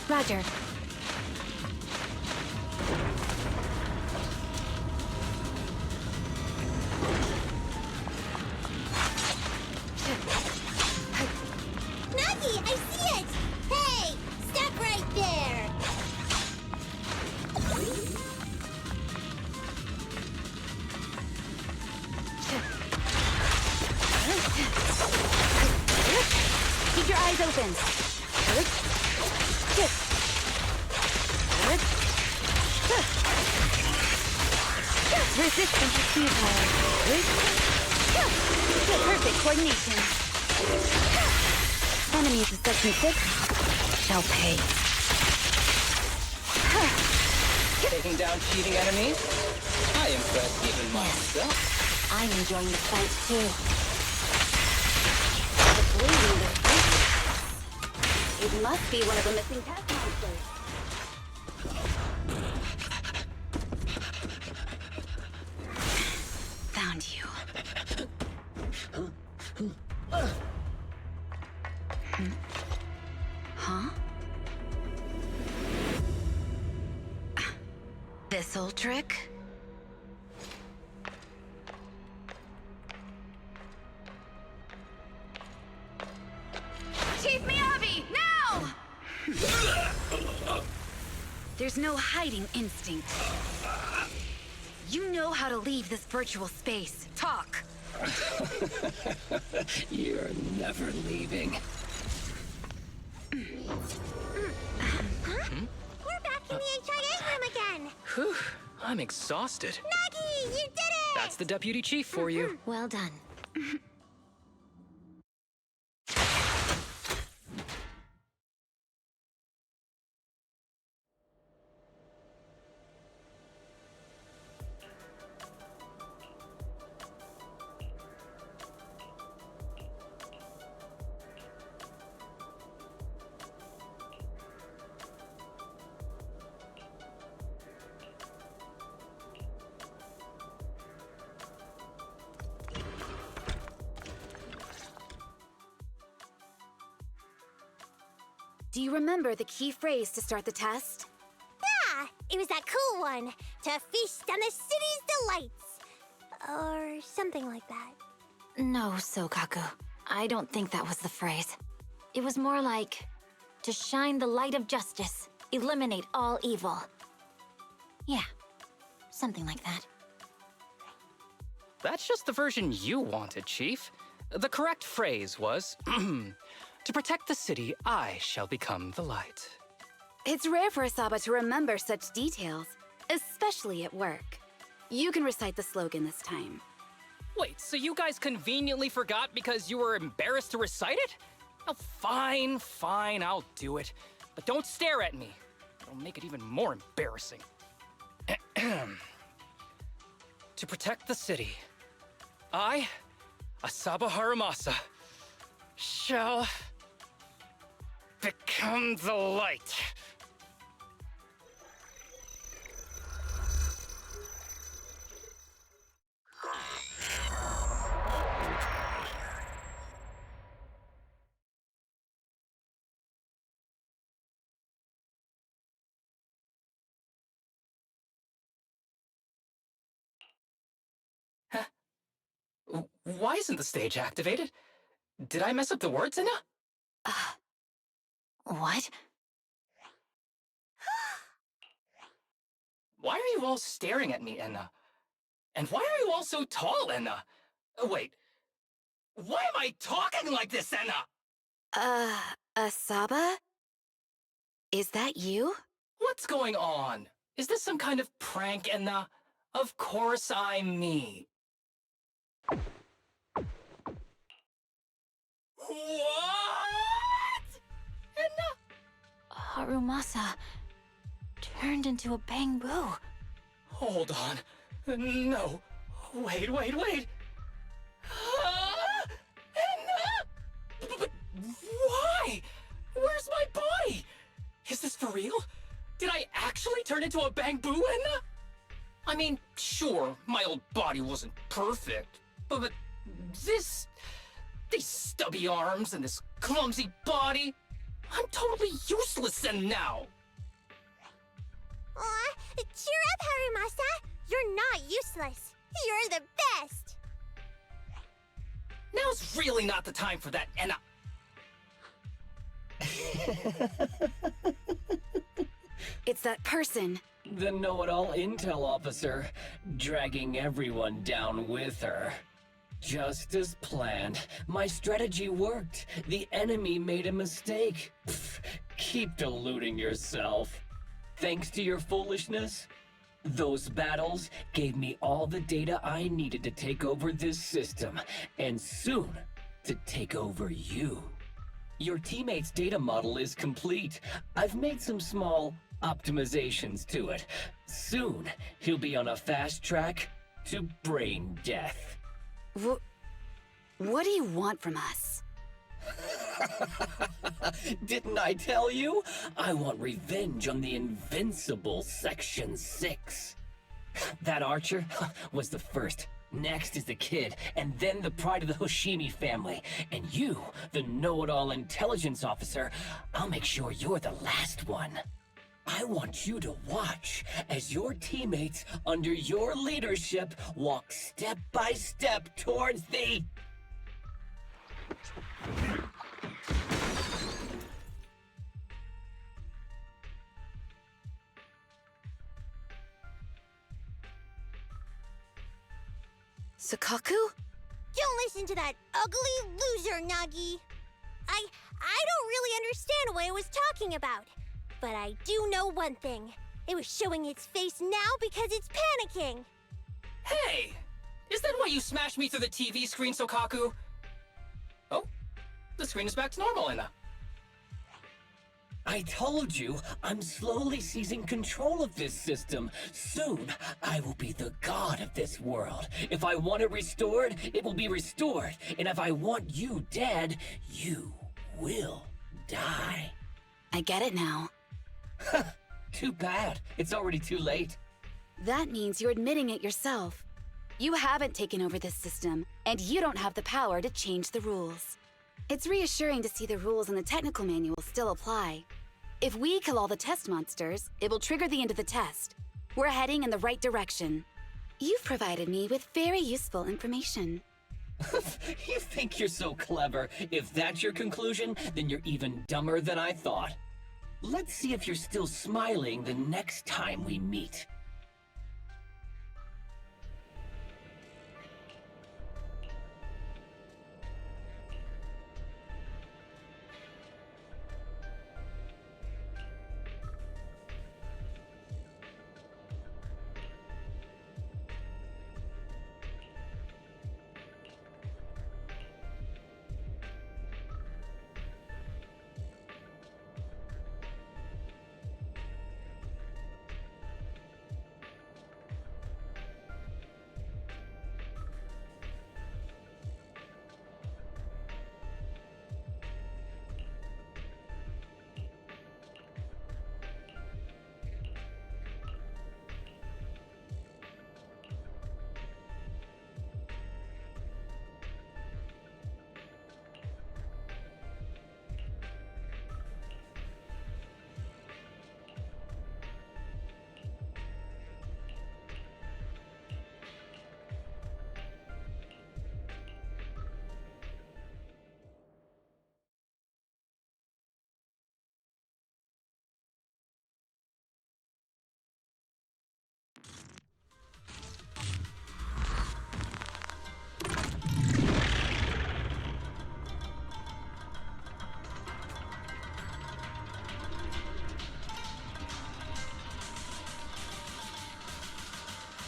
S3: Roger.
S12: Nuggy, I see it! Hey, stop right there!
S4: Keep your eyes open. Resistance is futile. Perfect coordination. Enemies of Section 6 shall pay.
S10: Taking down cheating enemies? I impress even myself.
S3: I'm enjoying the fight too.
S4: The bleeding is fight. It must be one of the missing pest monsters. Found you. Huh? This old trick? Chief Miyabi, now! There's no hiding instinct. You know how to leave this virtual space. Talk.
S13: You're never leaving.
S12: We're back in the HIA room again!
S10: Whew, I'm exhausted.
S12: Nuggy, you did it!
S10: That's the deputy chief for you.
S3: Well done.
S4: Do you remember the key phrase to start the test?
S12: Yeah, it was that cool one. To feast on the city's delights. Or something like that.
S11: No, Sokaku. I don't think that was the phrase. It was more like, to shine the light of justice, eliminate all evil. Yeah, something like that.
S10: That's just the version you wanted, Chief. The correct phrase was, to protect the city, I shall become the light.
S4: It's rare for Asaba to remember such details, especially at work. You can recite the slogan this time.
S10: Wait, so you guys conveniently forgot because you were embarrassed to recite it? Oh, fine, I'll do it. But don't stare at me. It'll make it even more embarrassing. To protect the city, I, Asaba Haramasa, shall become the light. Why isn't the stage activated? Did I mess up the words, Inna?
S11: What?
S10: Why are you all staring at me, Enna? And why are you all so tall, Enna? Wait, why am I talking like this, Enna?
S4: Asaba? Is that you?
S10: What's going on? Is this some kind of prank, Enna? Of course I'm me. What? Enna?
S11: Harumasa turned into a bamboo.
S10: Hold on. No. Wait. Enna? But why? Where's my body? Is this for real? Did I actually turn into a bamboo, Enna? I mean, sure, my old body wasn't perfect, but these stubby arms and this clumsy body, I'm totally useless now.
S12: Aw, cheer up, Harumasa. You're not useless. You're the best.
S10: Now's really not the time for that, Enna.
S4: It's that person.
S13: The know-it-all intel officer, dragging everyone down with her. Just as planned. My strategy worked. The enemy made a mistake. Pfft, keep deluding yourself. Thanks to your foolishness, those battles gave me all the data I needed to take over this system, and soon to take over you. Your teammate's data model is complete. I've made some small optimizations to it. Soon, he'll be on a fast track to brain death.
S4: What do you want from us?
S13: Didn't I tell you? I want revenge on the invincible Section 6. That archer was the first. Next is the kid, and then the pride of the Hoshimi family. And you, the know-it-all intelligence officer, I'll make sure you're the last one. I want you to watch as your teammates under your leadership walk step by step towards the...
S4: Sukaku?
S12: Don't listen to that ugly loser, Nagi. I don't really understand what it was talking about. But I do know one thing. It was showing its face now because it's panicking.
S10: Hey! Is that why you smashed me through the TV screen, Sokaku? Oh, the screen is back to normal, Enna.
S13: I told you, I'm slowly seizing control of this system. Soon, I will be the god of this world. If I want it restored, it will be restored. And if I want you dead, you will die.
S4: I get it now.
S13: Too bad. It's already too late.
S4: That means you're admitting it yourself. You haven't taken over this system, and you don't have the power to change the rules.
S14: It's reassuring to see the rules in the technical manual still apply. If we kill all the test monsters, it will trigger the end of the test. We're heading in the right direction. You've provided me with very useful information.
S13: You think you're so clever. If that's your conclusion, then you're even dumber than I thought. Let's see if you're still smiling the next time we meet.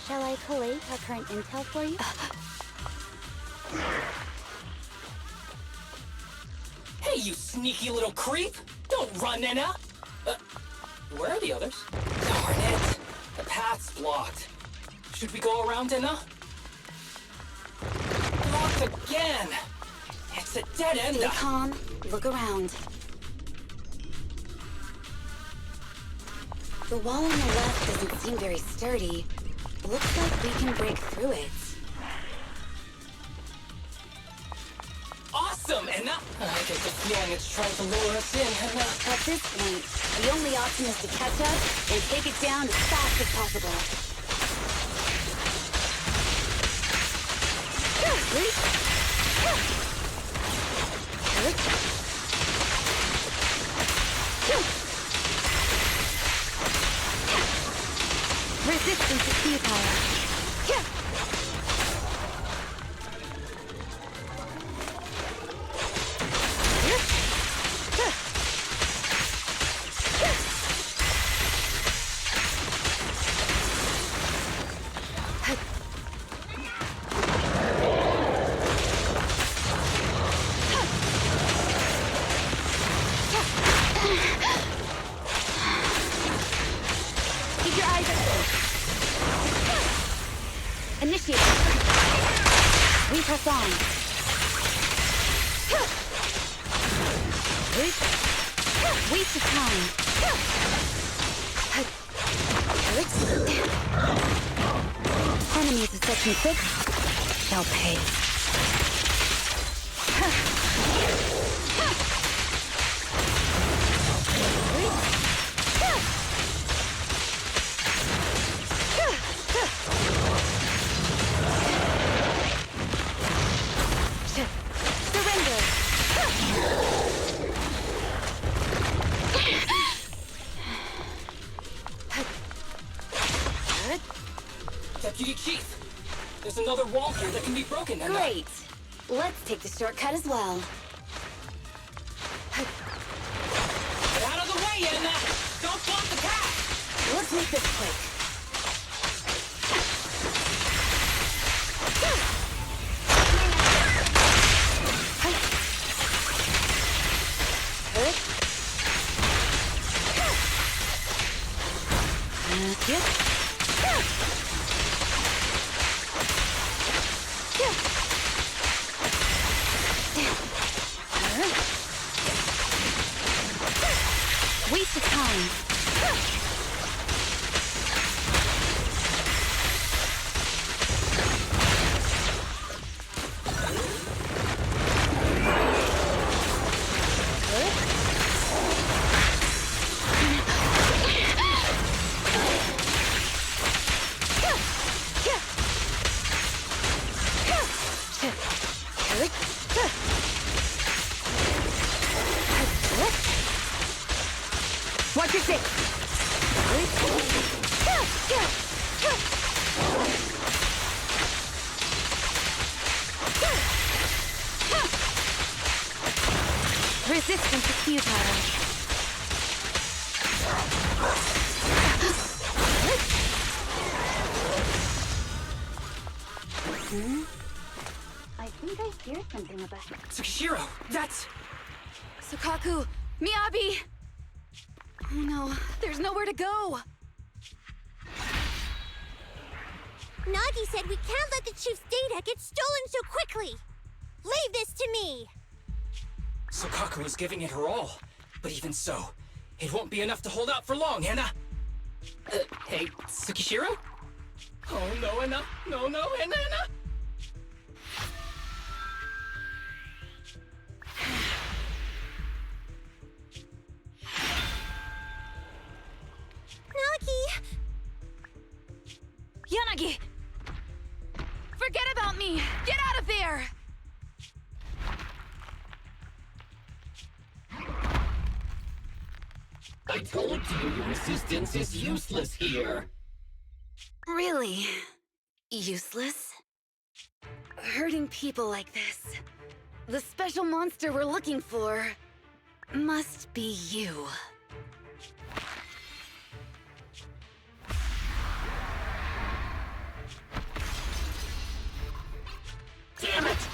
S14: Shall I collate our current intel for you?
S10: Hey, you sneaky little creep! Don't run, Nina! Where are the others? Darn it! The path's blocked. Should we go around, Nina? Blocked again! It's a dead end!
S14: Stay calm. Look around. The wall on the left doesn't seem very sturdy. Looks like we can break through it.
S10: Awesome, Enna! I get the feeling it's trying to lure us in, Enna.
S14: At this point, the only option is to catch up and take it down as fast as possible. Resistance is futile. Keep your eyes open. Initiate. We press on. Waste of time. Enemies of Section 6 shall pay.
S10: Deputy Chief, there's another wall here that can be broken, Enna.
S14: Great. Let's take the shortcut as well.
S10: Get out of the way, Enna! Don't block the path!
S14: Let's make this quick. Waste of time. Sector 6! Resistance is futile. I think I hear something about
S10: Tsukishiro, that's...
S14: Sukaku! Miyabi! Oh no, there's nowhere to go!
S12: Nagi said we can't let the chief's data get stolen so quickly. Leave this to me.
S10: Sukaku is giving it her all. But even so, it won't be enough to hold out for long, Anna. Hey, Tsukishiro? Oh no, Anna. No, Anna.
S12: Nagi!
S14: Yanagi! Forget about me! Get out of there!
S13: I told you your assistance is useless here.
S14: Really? Useless? Hurting people like this. The special monster we're looking for must be you.
S13: Damn it!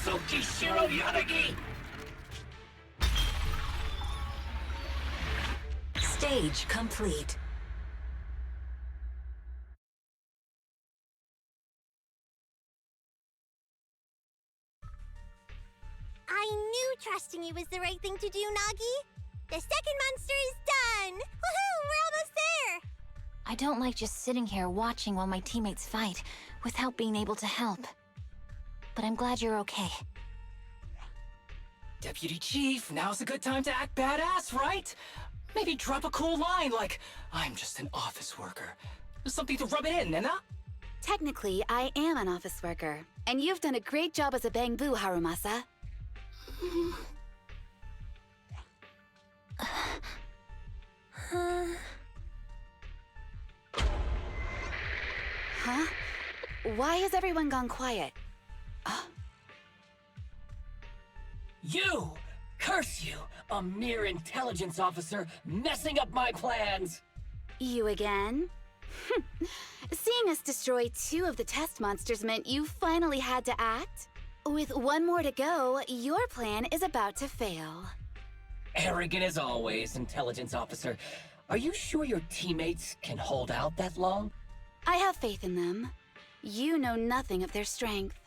S13: Tsukishiro Yanagi!
S11: Stage complete.
S12: I knew trusting you was the right thing to do, Nagi. The second monster is done! Woohoo! We're almost there!
S11: I don't like just sitting here watching while my teammates fight without being able to help. But I'm glad you're okay.
S10: Deputy Chief, now's a good time to act badass, right? Maybe drop a cool line like, I'm just an office worker. Something to rub it in, Anna?
S14: Technically, I am an office worker, and you've done a great job as a bangbu, Harumasa. Huh? Why has everyone gone quiet?
S13: You! Curse you! A mere intelligence officer messing up my plans!
S14: You again? Seeing us destroy 2 of the test monsters meant you finally had to act? With 1 more to go, your plan is about to fail.
S13: Arrogant as always, intelligence officer. Are you sure your teammates can hold out that long?
S14: I have faith in them. You know nothing of their strength.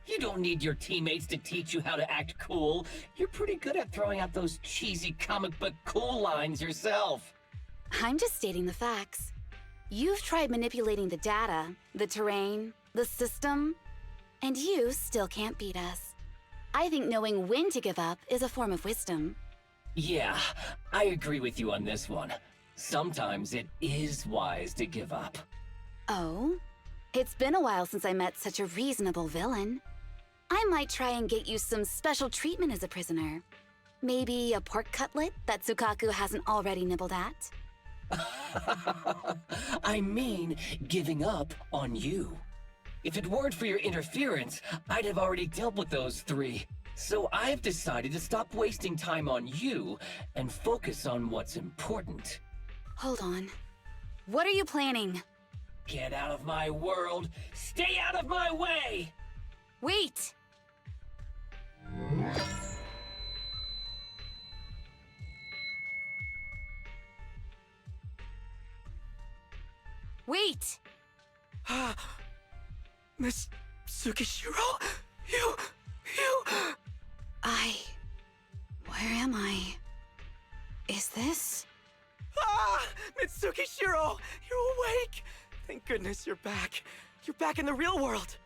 S13: You don't need your teammates to teach you how to act cool. You're pretty good at throwing out those cheesy comic book cool lines yourself.
S14: I'm just stating the facts. You've tried manipulating the data, the terrain, the system, and you still can't beat us. I think knowing when to give up is a form of wisdom.
S13: Yeah, I agree with you on this one. Sometimes it is wise to give up.
S14: Oh? It's been a while since I met such a reasonable villain. I might try and get you some special treatment as a prisoner. Maybe a pork cutlet that Sukaku hasn't already nibbled at?
S13: I mean, giving up on you. If it weren't for your interference, I'd have already dealt with those 3. So I've decided to stop wasting time on you and focus on what's important.
S14: Hold on. What are you planning?
S13: Get out of my world! Stay out of my way!
S14: Wait! Wait!
S9: Miss Tsukishiro? You...
S14: Where am I? Is this?
S9: Mitsukishiro! You're awake! Thank goodness you're back. You're back in the real world.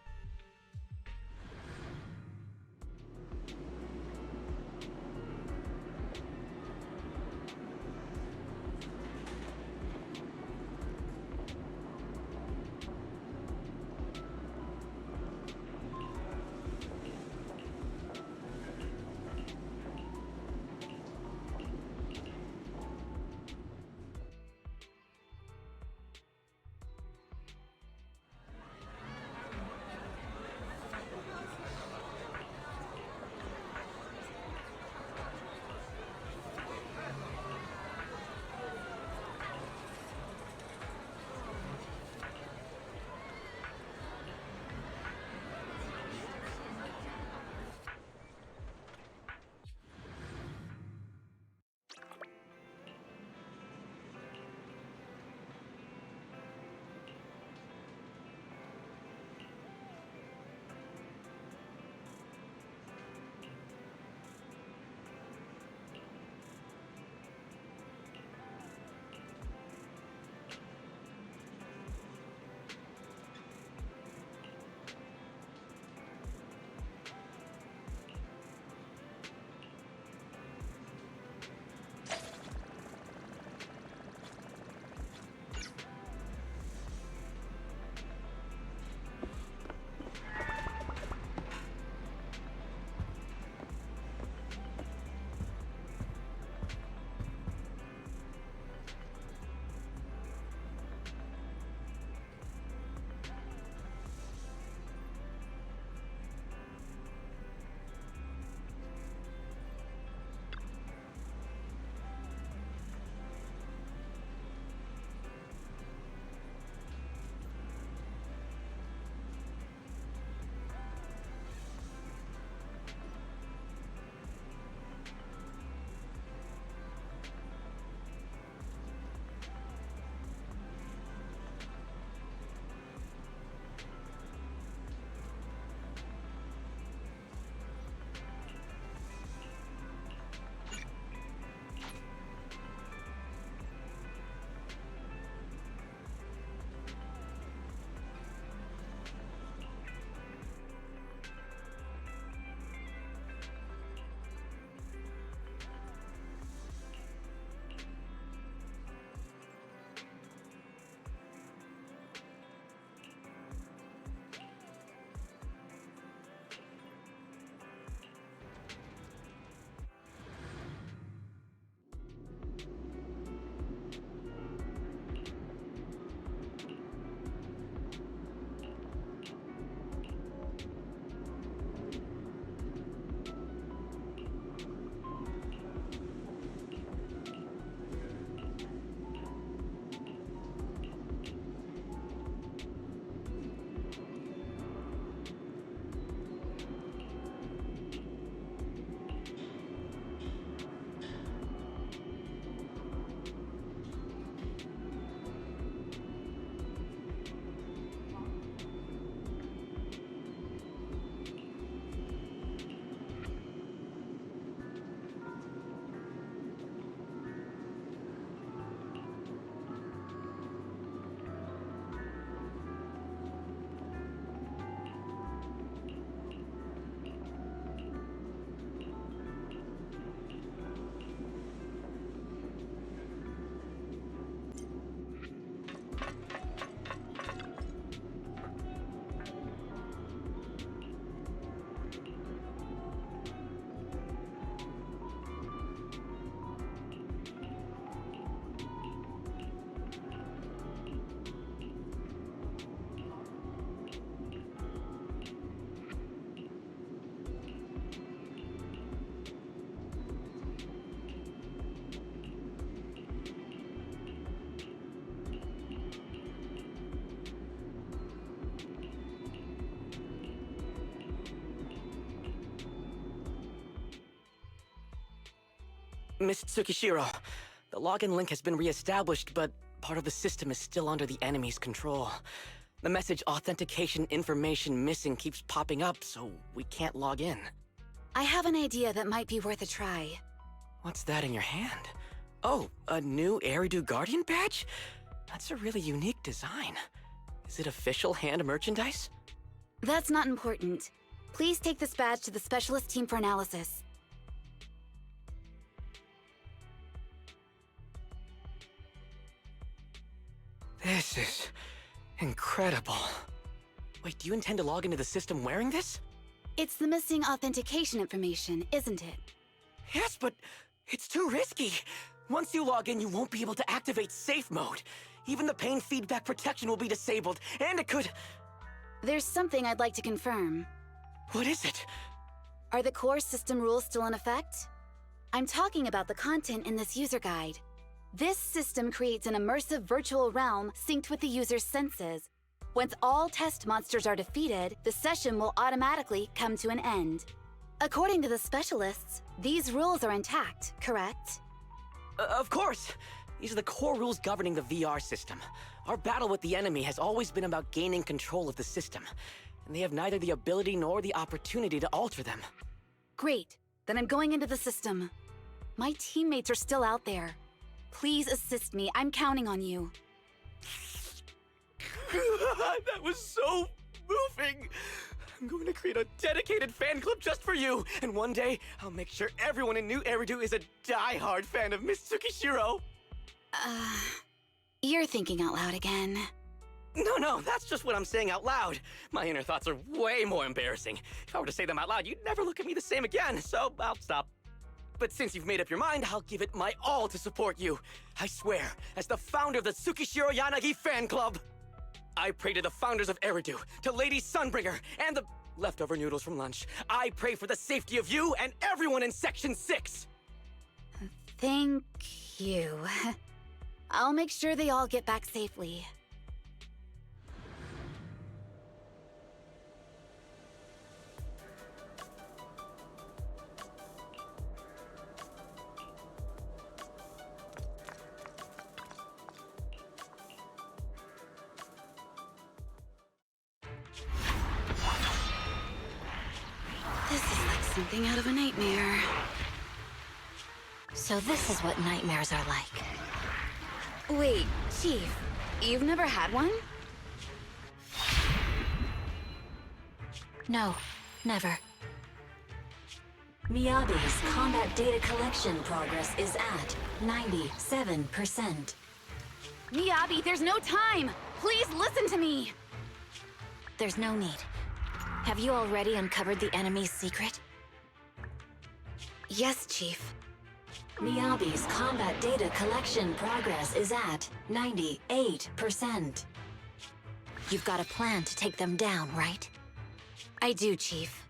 S9: Miss Tsukishiro, the login link has been re-established, but part of the system is still under the enemy's control. The message authentication information missing keeps popping up, so we can't log in.
S14: I have an idea that might be worth a try.
S9: What's that in your hand? Oh, a new Eridu Guardian badge? That's a really unique design. Is it official hand merchandise?
S14: That's not important. Please take this badge to the specialist team for analysis.
S9: This is incredible. Wait, do you intend to log into the system wearing this?
S14: It's the missing authentication information, isn't it?
S9: Yes, but it's too risky. Once you log in, you won't be able to activate safe mode. Even the pain feedback protection will be disabled, and it could...
S14: There's something I'd like to confirm.
S9: What is it?
S14: Are the core system rules still in effect? I'm talking about the content in this user guide. This system creates an immersive virtual realm synced with the user's senses. Once all test monsters are defeated, the session will automatically come to an end. According to the specialists, these rules are intact, correct?
S9: Of course! These are the core rules governing the VR system. Our battle with the enemy has always been about gaining control of the system, and they have neither the ability nor the opportunity to alter them.
S14: Great. Then I'm going into the system. My teammates are still out there. Please assist me. I'm counting on you.
S9: That was so moving! I'm going to create a dedicated fan club just for you, and one day, I'll make sure everyone in New Eridu is a die-hard fan of Miss Tsukishiro!
S14: You're thinking out loud again.
S9: No, that's just what I'm saying out loud. My inner thoughts are way more embarrassing. If I were to say them out loud, you'd never look at me the same again, so I'll stop. But since you've made up your mind, I'll give it my all to support you. I swear, as the founder of the Tsukishiro Yanagi fan club, I pray to the founders of Eridu, to Lady Sunbringer, and the leftover noodles from lunch. I pray for the safety of you and everyone in Section 6!
S14: Thank you. I'll make sure they all get back safely. This is like something out of a nightmare.
S11: So this is what nightmares are like.
S14: Wait, Chief, you've never had one?
S11: No, never. Miyabi's combat data collection progress is at 97%.
S14: Miyabi, there's no time! Please listen to me!
S11: There's no need. Have you already uncovered the enemy's secret?
S14: Yes, Chief.
S11: Miyabi's combat data collection progress is at 98%. You've got a plan to take them down, right?
S14: I do, Chief.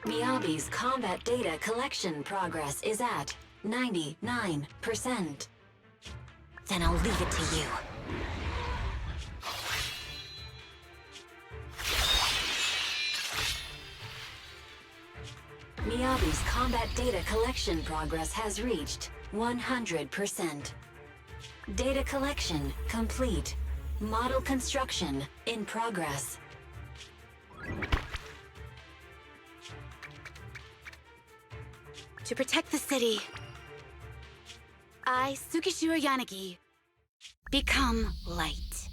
S11: Miyabi's combat data collection progress is at 99%. Then I'll leave it to you. Miyabi's combat data collection progress has reached 100%. Data collection complete. Model construction in progress.
S14: To protect the city, I, Tsukishiro Yanagi, become light.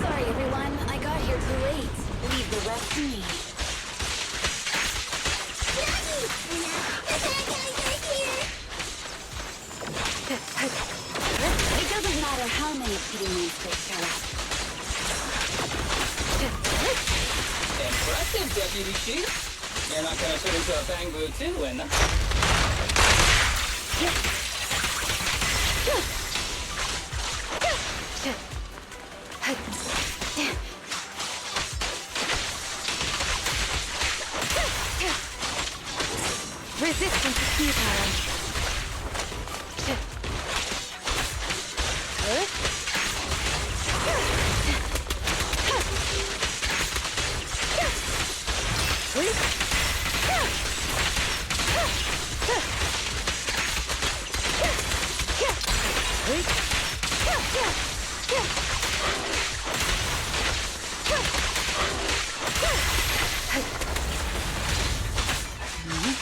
S14: Sorry, everyone. I got here too late. Leave the rest to me. It doesn't matter how many kitty moves they show up.
S13: Impressive, Deputy Chief. You're not gonna turn into a bangoo too, and
S14: Resistance is futile.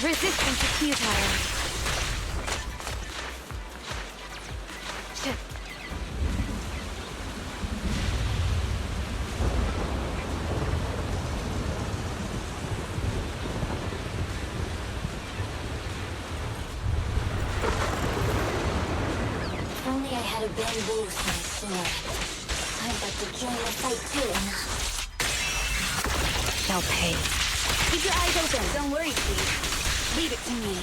S14: Resistance is futile.
S11: If only I had a bamboo sword. I'd like to join the fight too,
S14: Shall pay. Keep your eyes open. Don't worry, Steve. Leave it to me.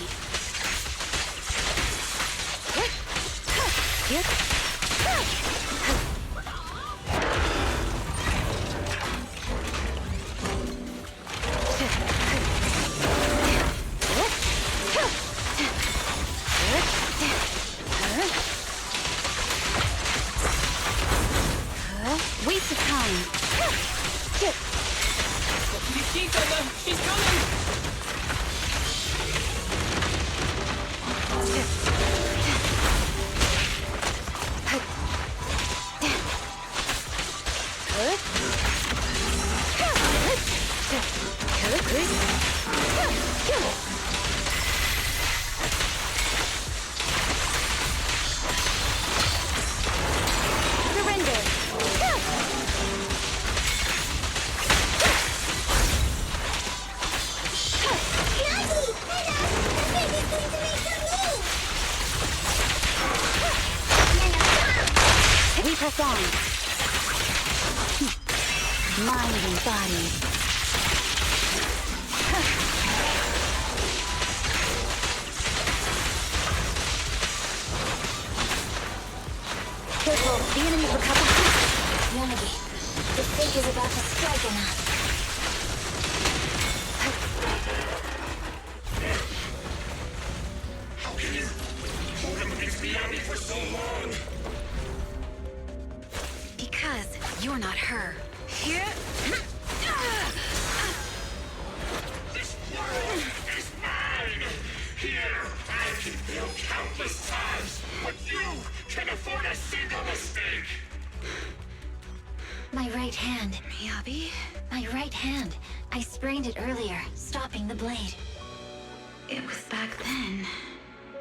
S14: Waste of time.
S10: She's coming!
S14: We press on. Mind and body.
S11: Careful, the enemy's recovering. Yonagi, the fake is about to strike on us.
S8: How can you hold him against Miami for so long?
S14: Because you're not her. Here.
S8: This world is mine! Here, I can fail countless times, but you can afford a single mistake!
S11: My right hand.
S14: Miyabi?
S11: My right hand. I sprained it earlier, stopping the blade.
S14: It was back then.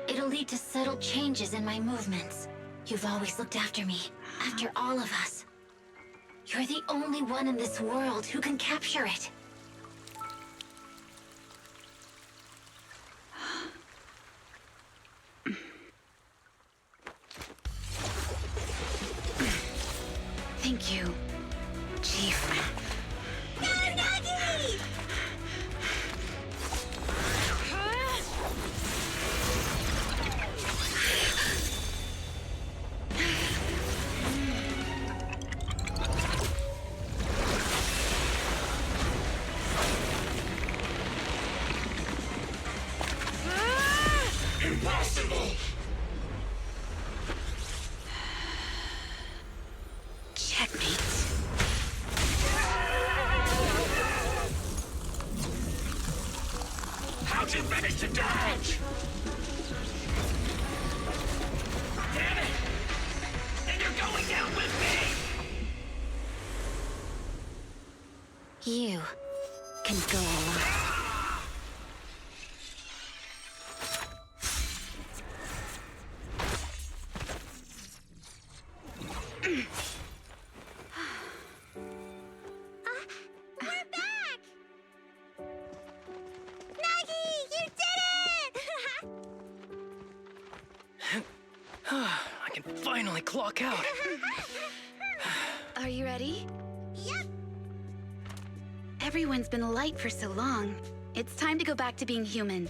S11: It'll lead to subtle changes in my movements. You've always looked after me, after all of us. You're the only one in this world who can capture it.
S14: Thank you, Chief.
S8: Impossible!
S14: Checkmate.
S8: How'd you manage to dodge? Damn it! And you're going down with me!
S11: You can go alone.
S12: We're back! Nagi, you did it!
S10: I can finally clock out.
S14: Are you ready?
S12: Yep.
S14: Everyone's been light for so long. It's time to go back to being human.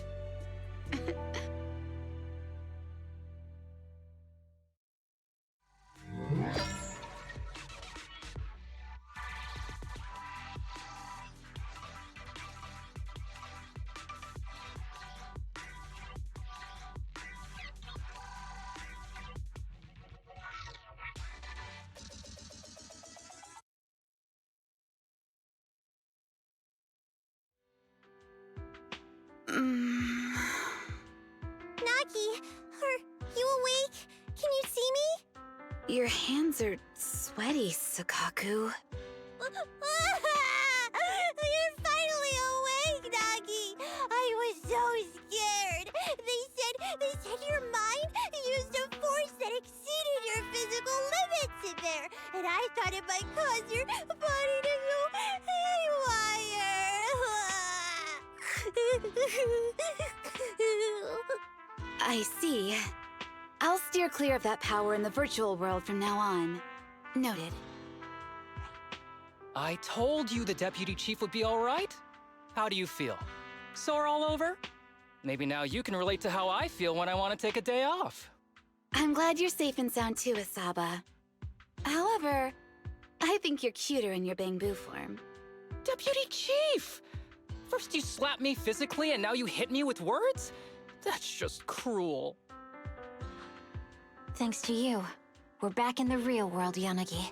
S14: Your hands are sweaty, Sakaku.
S12: You're finally awake, Nagi! I was so scared! They said your mind used a force that exceeded your physical limits in there, and I thought it might cause your body to go haywire!
S14: I see. I'll steer clear of that power in the virtual world from now on. Noted.
S10: I told you the Deputy Chief would be all right. How do you feel? Sore all over? Maybe now you can relate to how I feel when I want to take a day off.
S14: I'm glad you're safe and sound too, Asaba. However, I think you're cuter in your Bangbu form.
S10: Deputy Chief! First you slap me physically and now you hit me with words? That's just cruel.
S11: Thanks to you, we're back in the real world, Yanagi.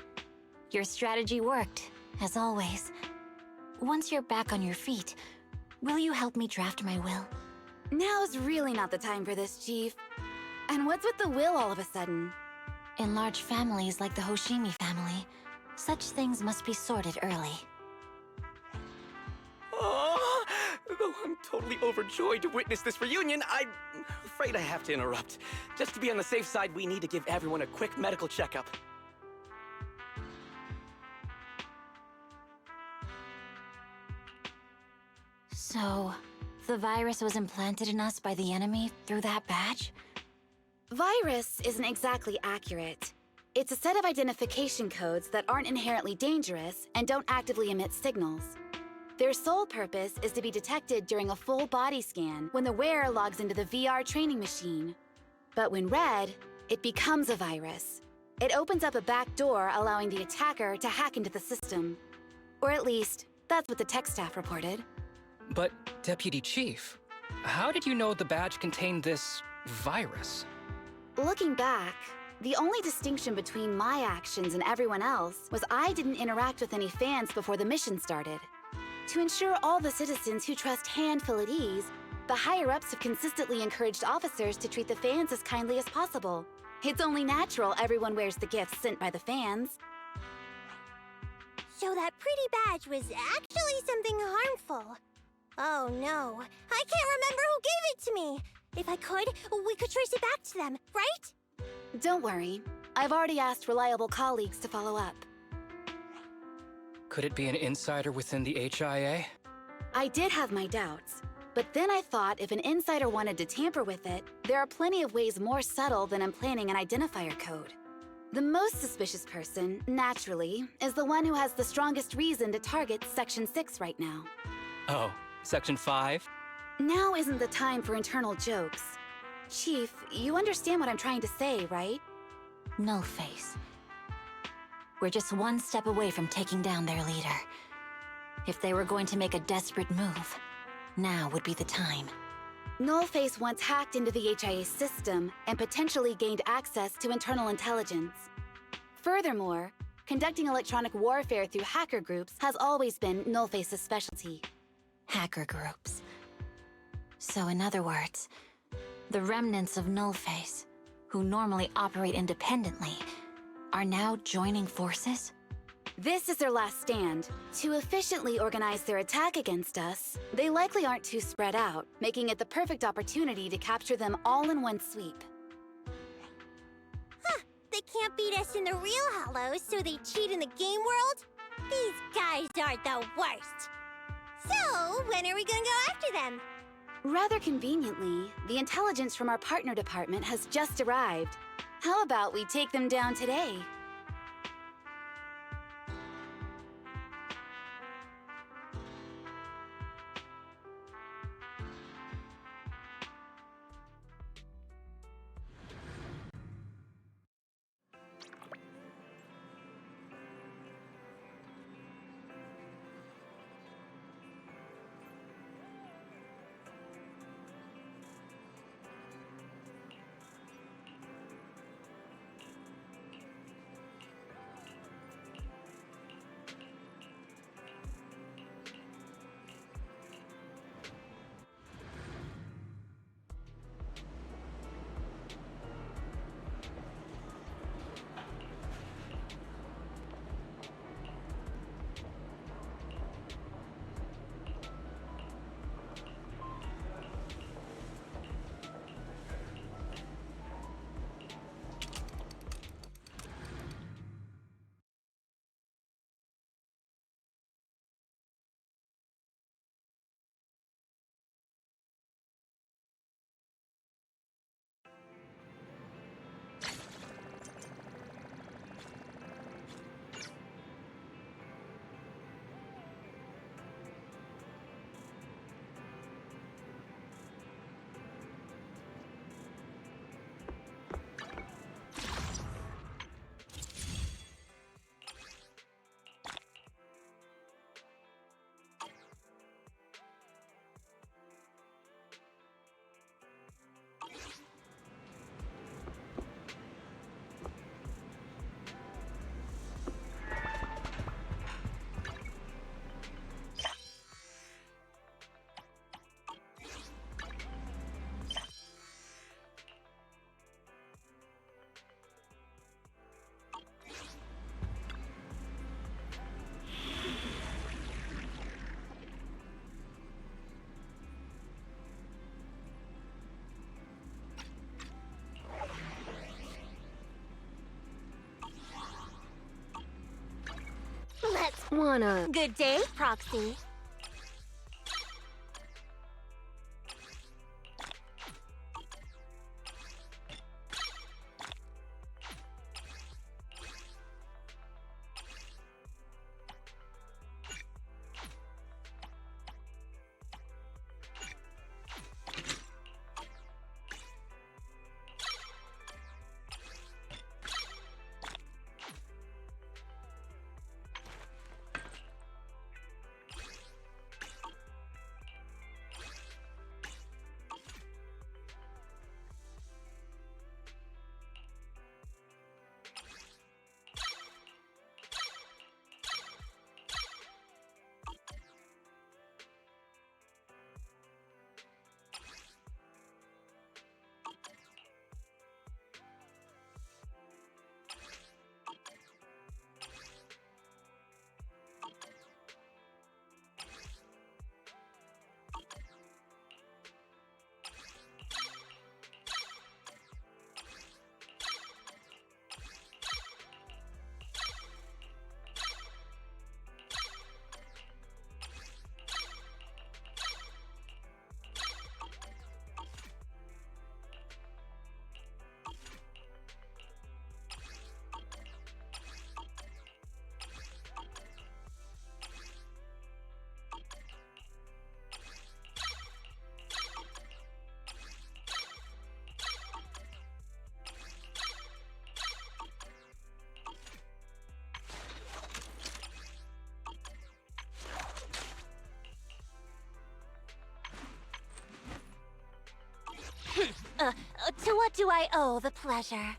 S11: Your strategy worked, as always. Once you're back on your feet, will you help me draft my will?
S14: Now's really not the time for this, Chief. And what's with the will all of a sudden?
S11: In large families like the Hoshimi family, such things must be sorted early.
S9: Oh, though I'm totally overjoyed to witness this reunion, I'm afraid I have to interrupt. Just to be on the safe side, we need to give everyone a quick medical checkup.
S11: So, the virus was implanted in us by the enemy through that badge?
S14: Virus isn't exactly accurate. It's a set of identification codes that aren't inherently dangerous and don't actively emit signals. Their sole purpose is to be detected during a full body scan when the wearer logs into the VR training machine. But when read, it becomes a virus. It opens up a back door allowing the attacker to hack into the system. Or at least, that's what the tech staff reported.
S10: But, Deputy Chief, how did you know the badge contained this virus?
S14: Looking back, the only distinction between my actions and everyone else was I didn't interact with any fans before the mission started. To ensure all the citizens who trust Han feel at ease, the higher-ups have consistently encouraged officers to treat the fans as kindly as possible. It's only natural everyone wears the gifts sent by the fans.
S12: So that pretty badge was actually something harmful. Oh no, I can't remember who gave it to me. If I could, we could trace it back to them, right?
S14: Don't worry. I've already asked reliable colleagues to follow up.
S10: Could it be an insider within the HIA?
S14: I did have my doubts, but then I thought if an insider wanted to tamper with it, there are plenty of ways more subtle than implanting an identifier code. The most suspicious person, naturally, is the one who has the strongest reason to target Section 6 right now.
S10: Oh, Section 5?
S14: Now isn't the time for internal jokes. Chief, you understand what I'm trying to say, right?
S11: Nullface. We're just one step away from taking down their leader. If they were going to make a desperate move, now would be the time.
S14: Nullface once hacked into the HIA system and potentially gained access to internal intelligence. Furthermore, conducting electronic warfare through hacker groups has always been Nullface's specialty.
S11: Hacker groups. So in other words, the remnants of Nullface, who normally operate independently, are now joining forces?
S14: This is their last stand. To efficiently organize their attack against us, they likely aren't too spread out, making it the perfect opportunity to capture them all in one sweep.
S12: Huh, they can't beat us in the real Hollows, so they cheat in the game world? These guys are the worst. So, when are we gonna go after them?
S14: Rather conveniently, the intelligence from our partner department has just arrived. How about we take them down today?
S12: Wanna... Good day, Proxy. To what do I owe the pleasure?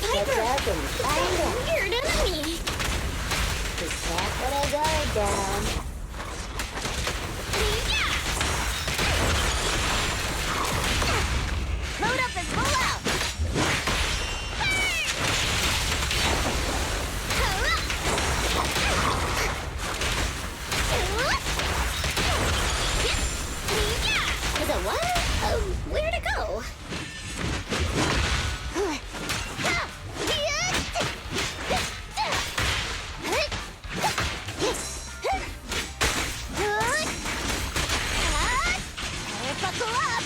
S12: Piper!
S11: up and find out.
S12: Weird enemy!
S11: Just can't put a guard down.
S12: Load up and pull out! Is it what? Where to go? Buckle up!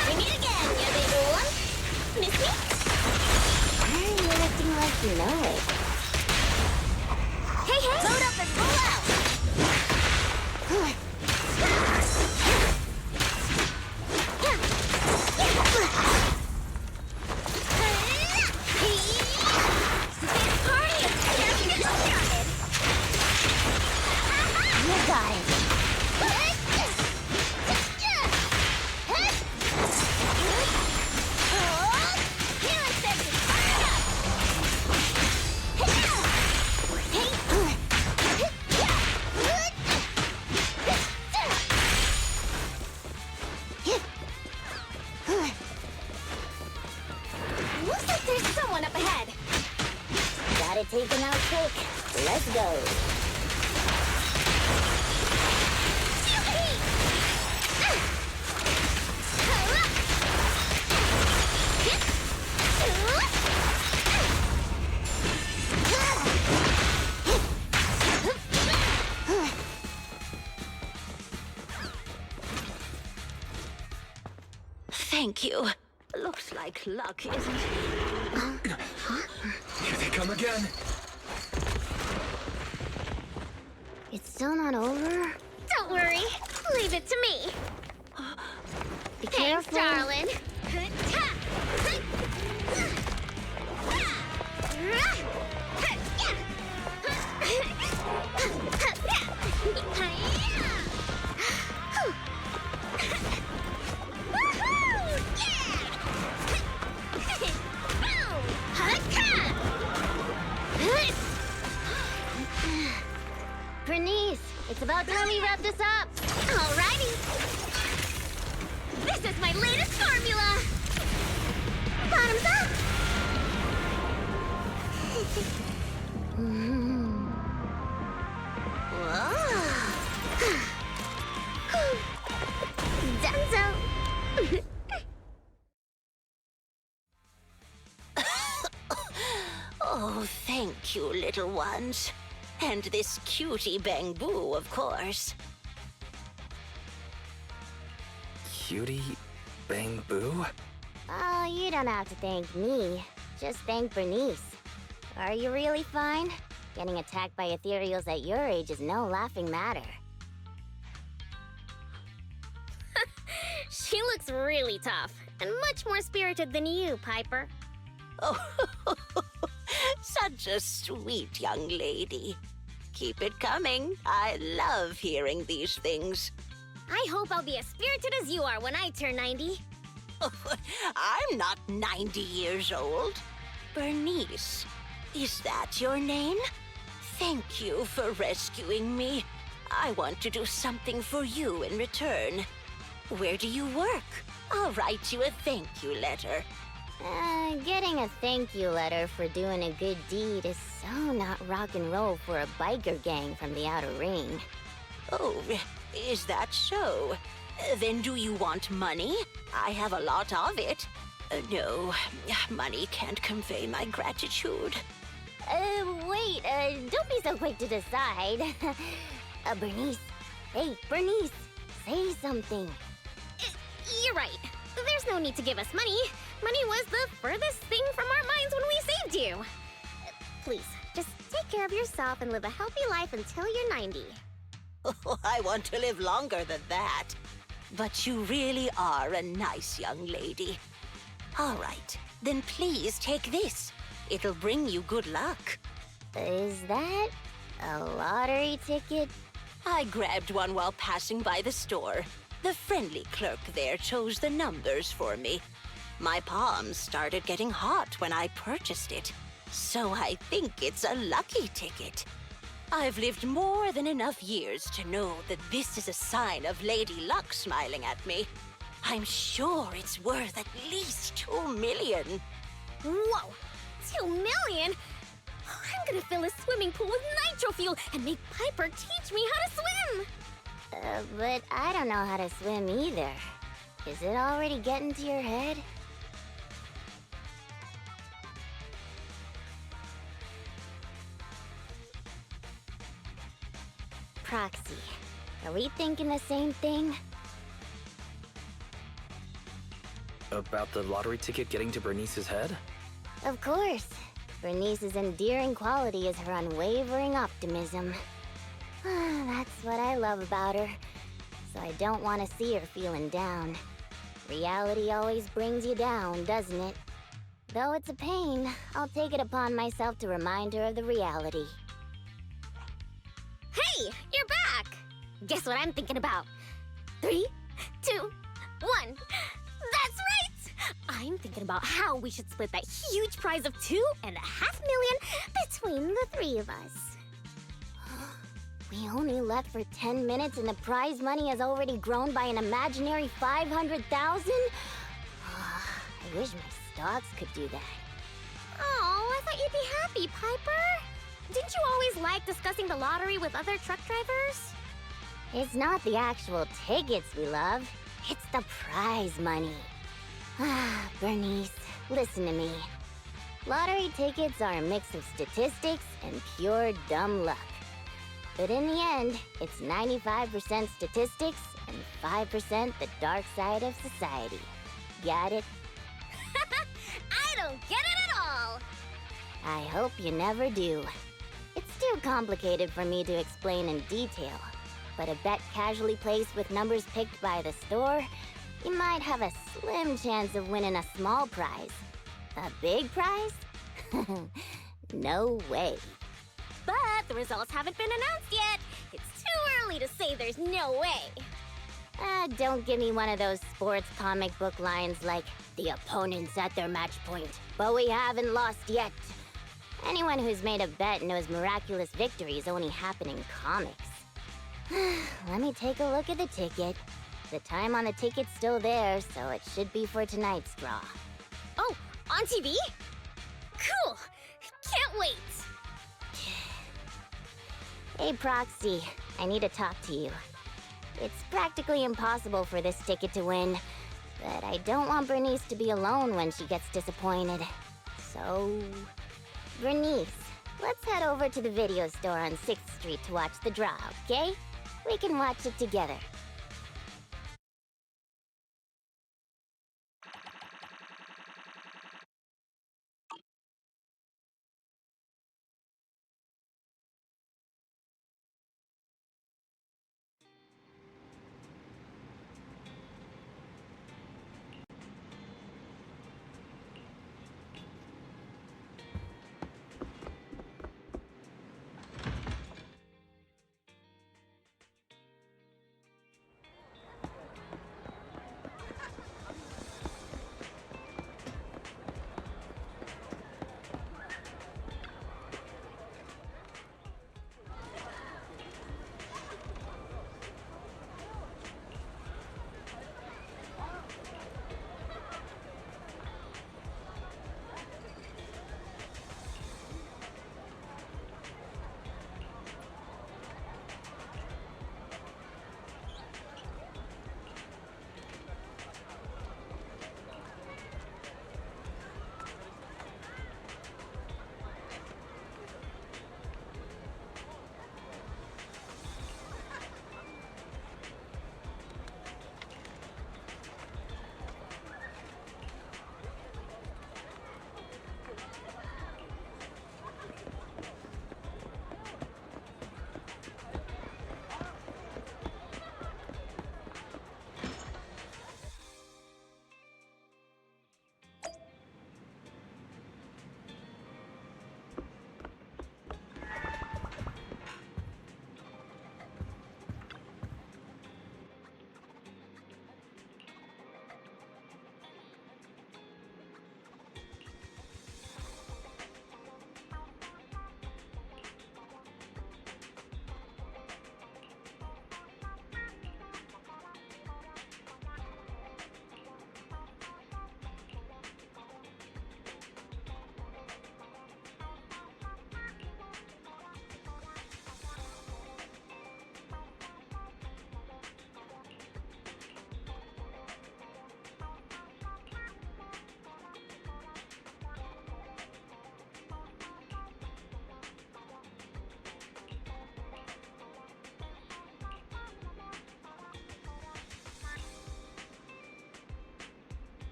S12: We meet again, you little one. Miss me?
S11: Why are you acting like you know it?
S12: Hey, hey! Load up and pull out!
S11: You got it.
S12: Looks like there's someone up ahead.
S11: Gotta take him out quick. Let's go.
S4: Thank you. Looks like luck, isn't it?
S6: Here they come again.
S11: It's still not over?
S12: Don't worry. Leave it to me.
S11: Be
S12: Thanks,
S11: careful.
S12: darling.
S11: Bernice, it's about time we wrap this up.
S12: Alrighty. This is my latest formula. Bottoms up. Dunzo.
S4: Oh, thank you, little ones. And this cutie Bang Boo, of course.
S6: Cutie Bang Boo?
S11: Oh, you don't have to thank me. Just thank Bernice. Are you really fine? Getting attacked by ethereals at your age is no laughing matter.
S12: She looks really tough and much more spirited than you, Piper.
S4: Oh, such a sweet young lady. Keep it coming. I love hearing these things.
S12: I hope I'll be as spirited as you are when I turn 90.
S4: I'm not 90 years old. Bernice, is that your name? Thank you for rescuing me. I want to do something for you in return. Where do you work? I'll write you a thank you letter.
S11: Getting a thank you letter for doing a good deed is so not rock and roll for a biker gang from the outer ring.
S4: Oh, is that so? Then do you want money? I have a lot of it. No, money can't convey my gratitude.
S11: Wait, don't be so quick to decide. Bernice. Hey, Bernice, say something.
S12: You're right. There's no need to give us money.
S15: Money was the furthest thing from our minds when we saved you. Please, just take care of yourself and live a healthy life until you're 90.
S16: Oh, I want to live longer than that. But you really are a nice young lady. All right, then please take this. It'll bring you good luck.
S15: Is that a lottery ticket?
S16: I grabbed one while passing by the store. The friendly clerk there chose the numbers for me. My palms started getting hot when I purchased it. So I think it's a lucky ticket. I've lived more than enough years to know that this is a sign of Lady Luck smiling at me. I'm sure it's worth at least 2 million.
S15: Whoa! 2 million? I'm gonna fill a swimming pool with nitro fuel and make Piper teach me how to swim! But I don't know how to swim either. Is it already getting to your head? Proxy, are we thinking the same thing?
S10: About the lottery ticket getting to Bernice's head?
S15: Of course. Bernice's endearing quality is her unwavering optimism. That's what I love about her. So I don't want to see her feeling down. Reality always brings you down, doesn't it? Though it's a pain, I'll take it upon myself to remind her of the reality. Hey, you're back! Guess what I'm thinking about? 3, 2, 1. That's right! I'm thinking about how we should split that huge prize of 2.5 million between the 3 of us. We only left for 10 minutes and the prize money has already grown by an imaginary 500,000? I wish my stocks could do that. Oh, I thought you'd be happy, Piper. Didn't you always like discussing the lottery with other truck drivers? It's not the actual tickets we love. It's the prize money. Bernice, listen to me. Lottery tickets are a mix of statistics and pure dumb luck. But in the end, it's 95% statistics and 5% the dark side of society. Got it? I don't get it at all! I hope you never do. It's too complicated for me to explain in detail, but a bet casually placed with numbers picked by the store, you might have a slim chance of winning a small prize. A big prize? No way. But the results haven't been announced yet. It's too early to say there's no way. Don't give me one of those sports comic book lines like, the opponent's at their match point, but we haven't lost yet. Anyone who's made a bet knows miraculous victories only happen in comics. Let me take a look at the ticket. The time on the ticket's still there, so it should be for tonight's draw. Oh, on TV? Cool! Can't wait! Hey, Proxy, I need to talk to you. It's practically impossible for this ticket to win, but I don't want Bernice to be alone when she gets disappointed. So... Bernice, let's head over to the video store on 6th Street to watch the draw, okay? We can watch it together.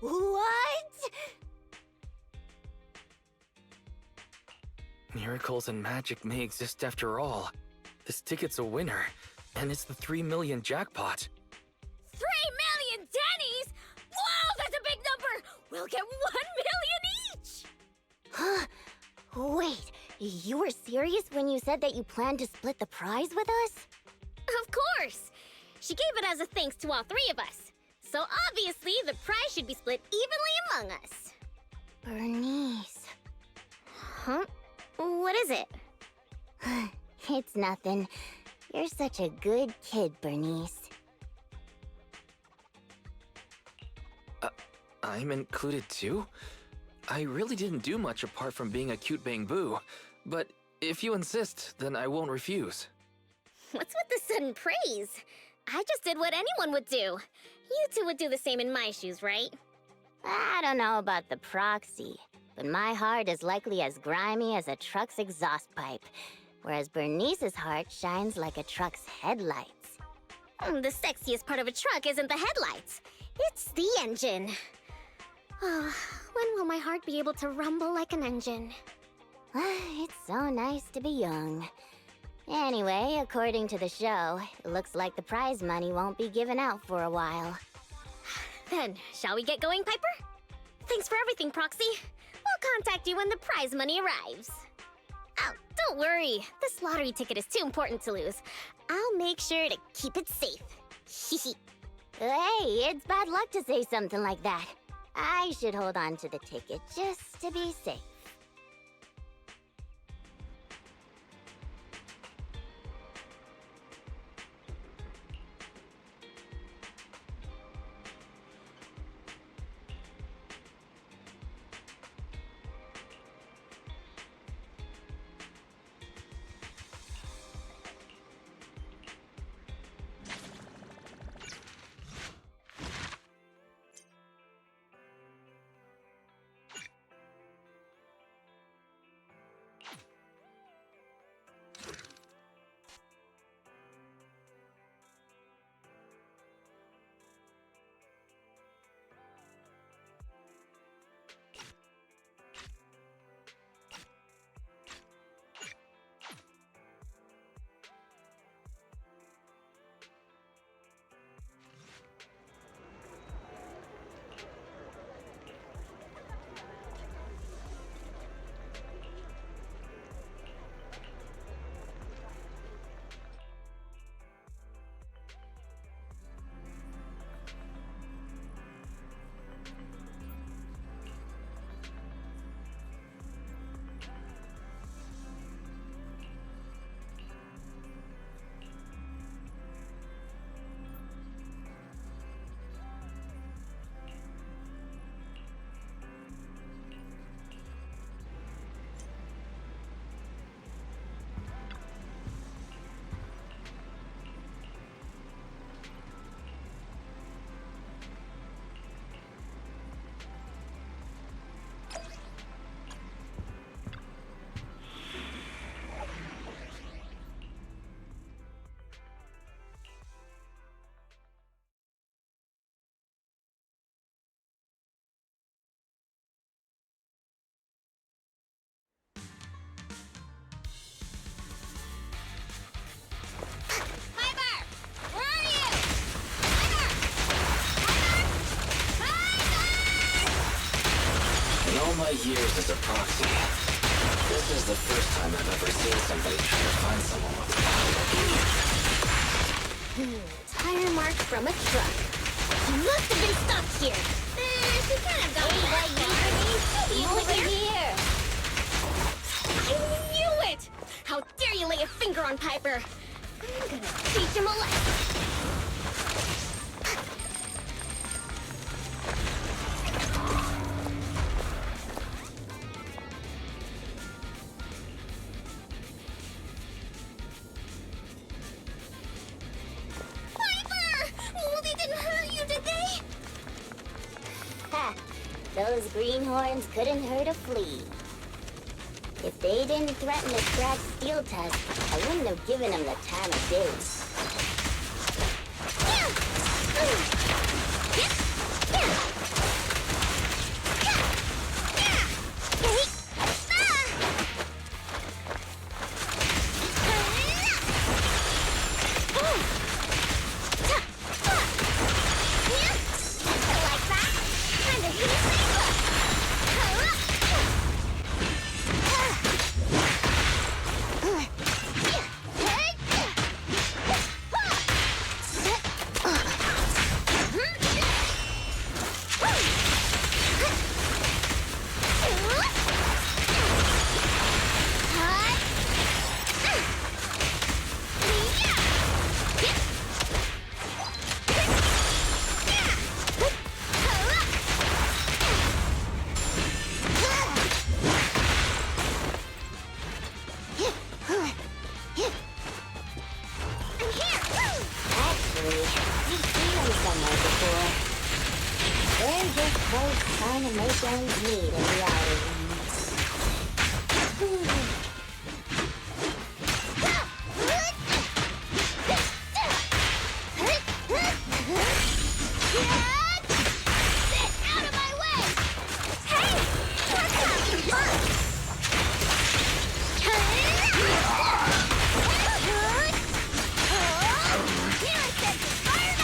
S15: What?
S6: Miracles and magic may exist after all. This ticket's a winner, and it's the 3 million jackpot.
S15: 3 million Denny's? Whoa, that's a big number! We'll get 1 million each! Huh? Wait, you were serious when you said that you planned to split the prize with us? Of course! She gave it as a thanks to all 3 of us. So obviously, the prize should be split evenly among us. Bernice. Huh? What is it? It's nothing. You're such a good kid, Bernice.
S6: I'm included too? I really didn't do much apart from being a cute bang-boo, but if you insist, then I won't refuse.
S15: What's with the sudden praise? I just did what anyone would do. You two would do the same in my shoes, right? I don't know about the proxy, but my heart is likely as grimy as a truck's exhaust pipe, whereas Bernice's heart shines like a truck's headlights. The sexiest part of a truck isn't the headlights. It's the engine. Oh, when will my heart be able to rumble like an engine? It's so nice to be young. Anyway, according to the show, it looks like the prize money won't be given out for a while. Then, shall we get going, Piper? Thanks for everything, Proxy. We'll contact you when the prize money arrives. Oh, don't worry. This lottery ticket is too important to lose. I'll make sure to keep it safe. Hey, it's bad luck to say something like that. I should hold on to the ticket just to be safe.
S6: All my years as a proxy, this is the first time I've ever seen somebody try to find someone with power.
S15: Tire mark from a truck. He must have been stopped here. She can't have gotten over here. I knew it! How dare you lay a finger on Piper? I'm gonna teach him a lesson. Those greenhorns couldn't hurt a flea. If they didn't threaten to scratch Steel Tusk, I wouldn't have given them the time of day. Guns need in the outer rings. Get out of my way! Hey! Let's have some fun! Here I said to fire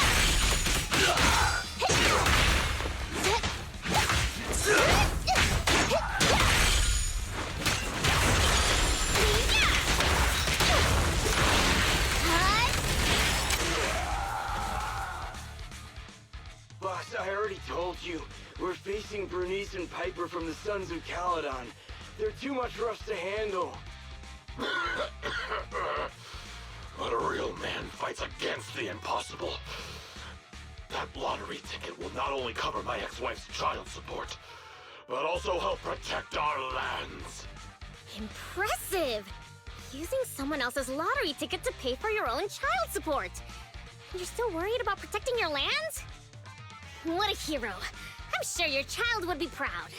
S17: Boss, I already told you. We're facing Bernice and Piper from the Sons of Caledon. They're too much for us to handle.
S8: But a real man fights against the impossible. That lottery ticket will not only cover my ex-wife's child support, but also help protect our lands.
S15: Impressive! Using someone else's lottery ticket to pay for your own child support. And you're still worried about protecting your land? What a hero. I'm sure your child would be proud.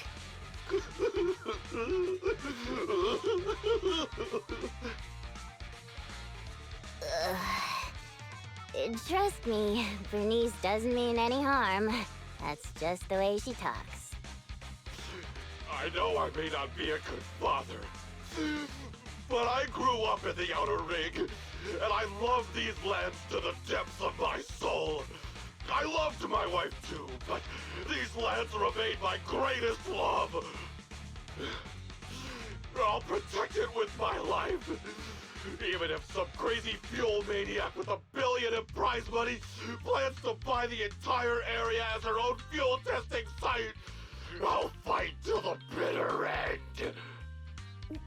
S15: Trust me, Bernice doesn't mean any harm. That's just the way she talks.
S8: I know I may not be a good father, but I grew up in the Outer Ring, and I love these lands to the depths of my soul. I loved my wife too, but these lands remain my greatest love. I'll protect it with my life. Even if some crazy fuel maniac with $1 billion in prize money plans to buy the entire area as her own fuel testing site, I'll fight till the bitter end.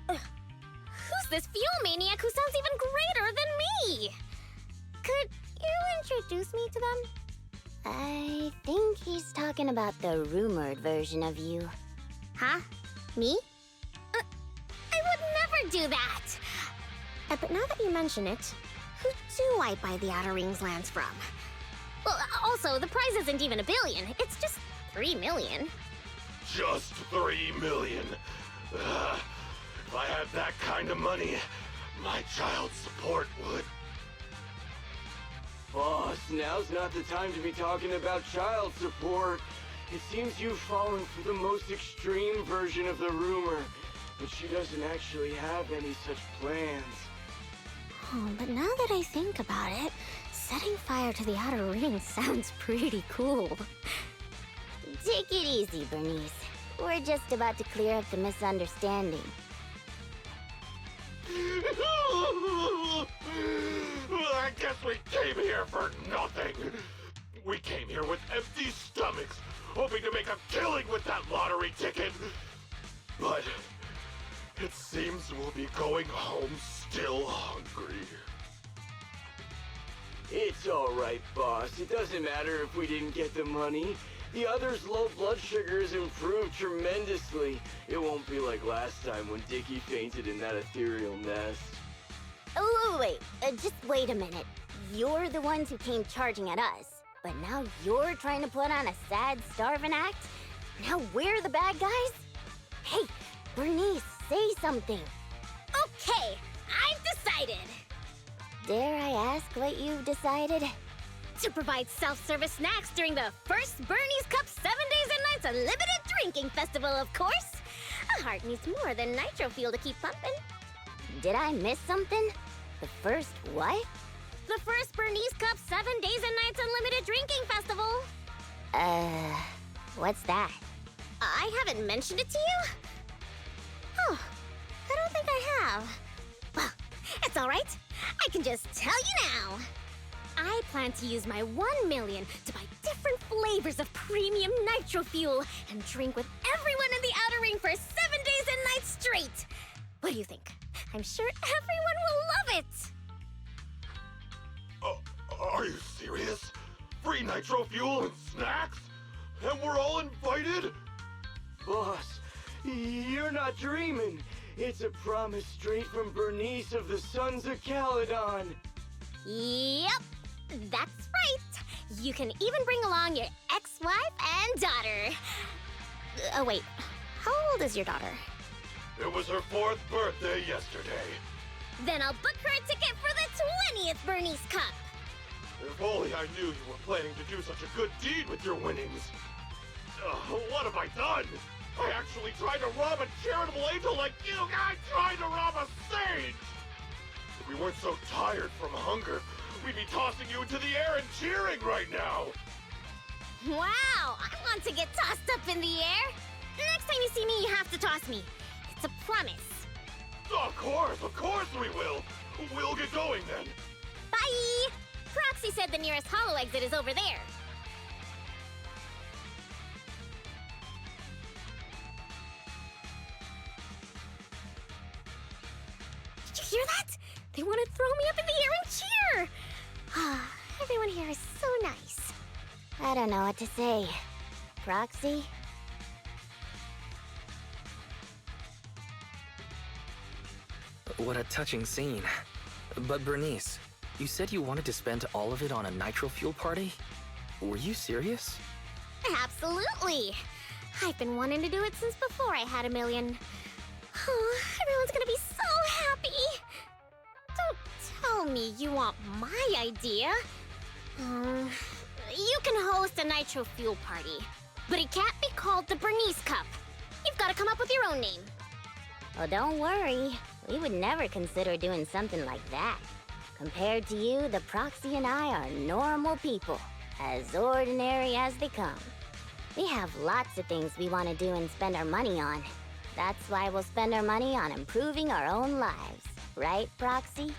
S15: Who's this fuel maniac who sounds even greater than me? Could you introduce me to them?
S11: I think he's talking about the rumored version of you.
S15: Huh? Me? I would never do that! But now that you mention it, who do I buy the Outer Rings lands from? Well, also, the prize isn't even $1 billion. It's just 3 million.
S8: Just 3 million. If I had that kind of money, my child support would.
S17: Boss, now's not the time to be talking about child support. It seems you've fallen for the most extreme version of the rumor, but she doesn't actually have any such plans.
S15: Oh, but now that I think about it, setting fire to the Outer Ring sounds pretty cool.
S11: Take it easy, Bernice. We're just about to clear up the misunderstanding.
S8: I guess we came here for nothing. We came here with empty stomachs, hoping to make a killing with that lottery ticket. But it seems we'll be going home still hungry.
S17: It's alright, boss. It doesn't matter if we didn't get the money. The other's low blood sugar has improved tremendously. It won't be like last time when Dickie fainted in that ethereal nest.
S11: Oh, wait. Just wait a minute. You're the ones who came charging at us. But now you're trying to put on a sad, starving act? Now we're the bad guys? Hey, Bernice, say something.
S15: Okay, I've decided.
S11: Dare I ask what you've decided?
S15: To provide self-service snacks during the first Bernie's Cup 7 Days and Nights Unlimited Drinking Festival, of course. A heart needs more than nitro fuel to keep pumping.
S11: Did I miss something? The first what?
S15: The first Bernie's Cup 7 Days and Nights Unlimited Drinking Festival.
S11: What's that?
S15: I haven't mentioned it to you? Oh, I don't think I have. Well, it's all right. I can just tell you now. I plan to use my 1 million to buy different flavors of premium nitro fuel and drink with everyone in the Outer Ring for 7 days and nights straight. What do you think? I'm sure everyone will love it.
S8: Are you serious? Free nitro fuel and snacks? And we're all invited?
S17: Boss, you're not dreaming. It's a promise straight from Bernice of the Sons of Caledon.
S15: Yep, that's right. You can even bring along your ex-wife and daughter. Oh, wait. How old is your daughter?
S8: It was her 4th birthday yesterday.
S15: Then I'll book her a ticket for the 20th Bernice Cup!
S8: If only I knew you were planning to do such a good deed with your winnings. What have I done? I actually tried to rob a charitable angel like you guys tried to rob a sage! If we weren't so tired from hunger, we'd be tossing you into the air and cheering right now!
S15: Wow! I want to get tossed up in the air! Next time you see me, you have to toss me. It's a promise.
S8: Of course we will! We'll get going then.
S15: Bye! Proxy said the nearest hollow exit is over there. Did you hear that? They want to throw me up in the air and cheer! Ah, everyone here is so nice.
S11: I don't know what to say. Proxy?
S6: What a touching scene. But Bernice, you said you wanted to spend all of it on a nitro fuel party? Were you serious?
S15: Absolutely! I've been wanting to do it since before I had a million. Oh, everyone's gonna be so happy! Don't tell me you want my idea. You can host a nitro fuel party, but it can't be called the Bernice Cup. You've got to come up with your own name.
S11: Oh, don't worry. We would never consider doing something like that. Compared to you, the Proxy and I are normal people, as ordinary as they come. We have lots of things we want to do and spend our money on. That's why we'll spend our money on improving our own lives. Right, Proxy?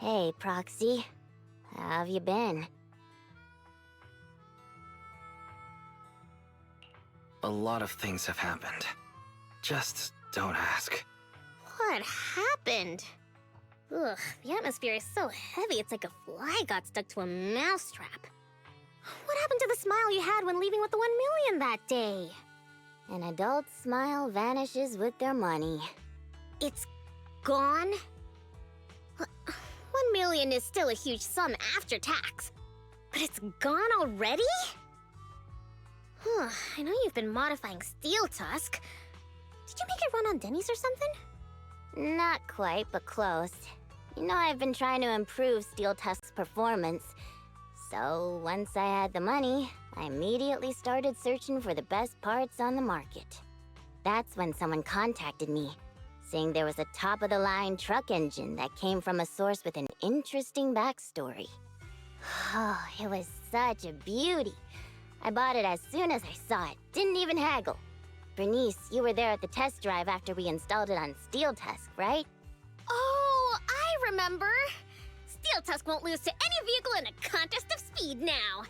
S15: Hey, Proxy. How have you been?
S6: A lot of things have happened. Just don't ask.
S15: What happened? Ugh, the atmosphere is so heavy it's like a fly got stuck to a mousetrap. What happened to the smile you had when leaving with the 1 million that day? An adult's smile vanishes with their money. It's gone? 1 million is still a huge sum after tax. But it's gone already? I know you've been modifying Steel Tusk. Did you make it run on Denny's or something? Not quite, but close. You know I've been trying to improve Steel Tusk's performance. So once I had the money, I immediately started searching for the best parts on the market. That's when someone contacted me, saying there was a top-of-the-line truck engine that came from a source with an interesting backstory. Oh, it was such a beauty. I bought it as soon as I saw it, didn't even haggle. Bernice, you were there at the test drive after we installed it on Steel Tusk, right? Oh, I remember! Steel Tusk won't lose to any vehicle in a contest of speed now.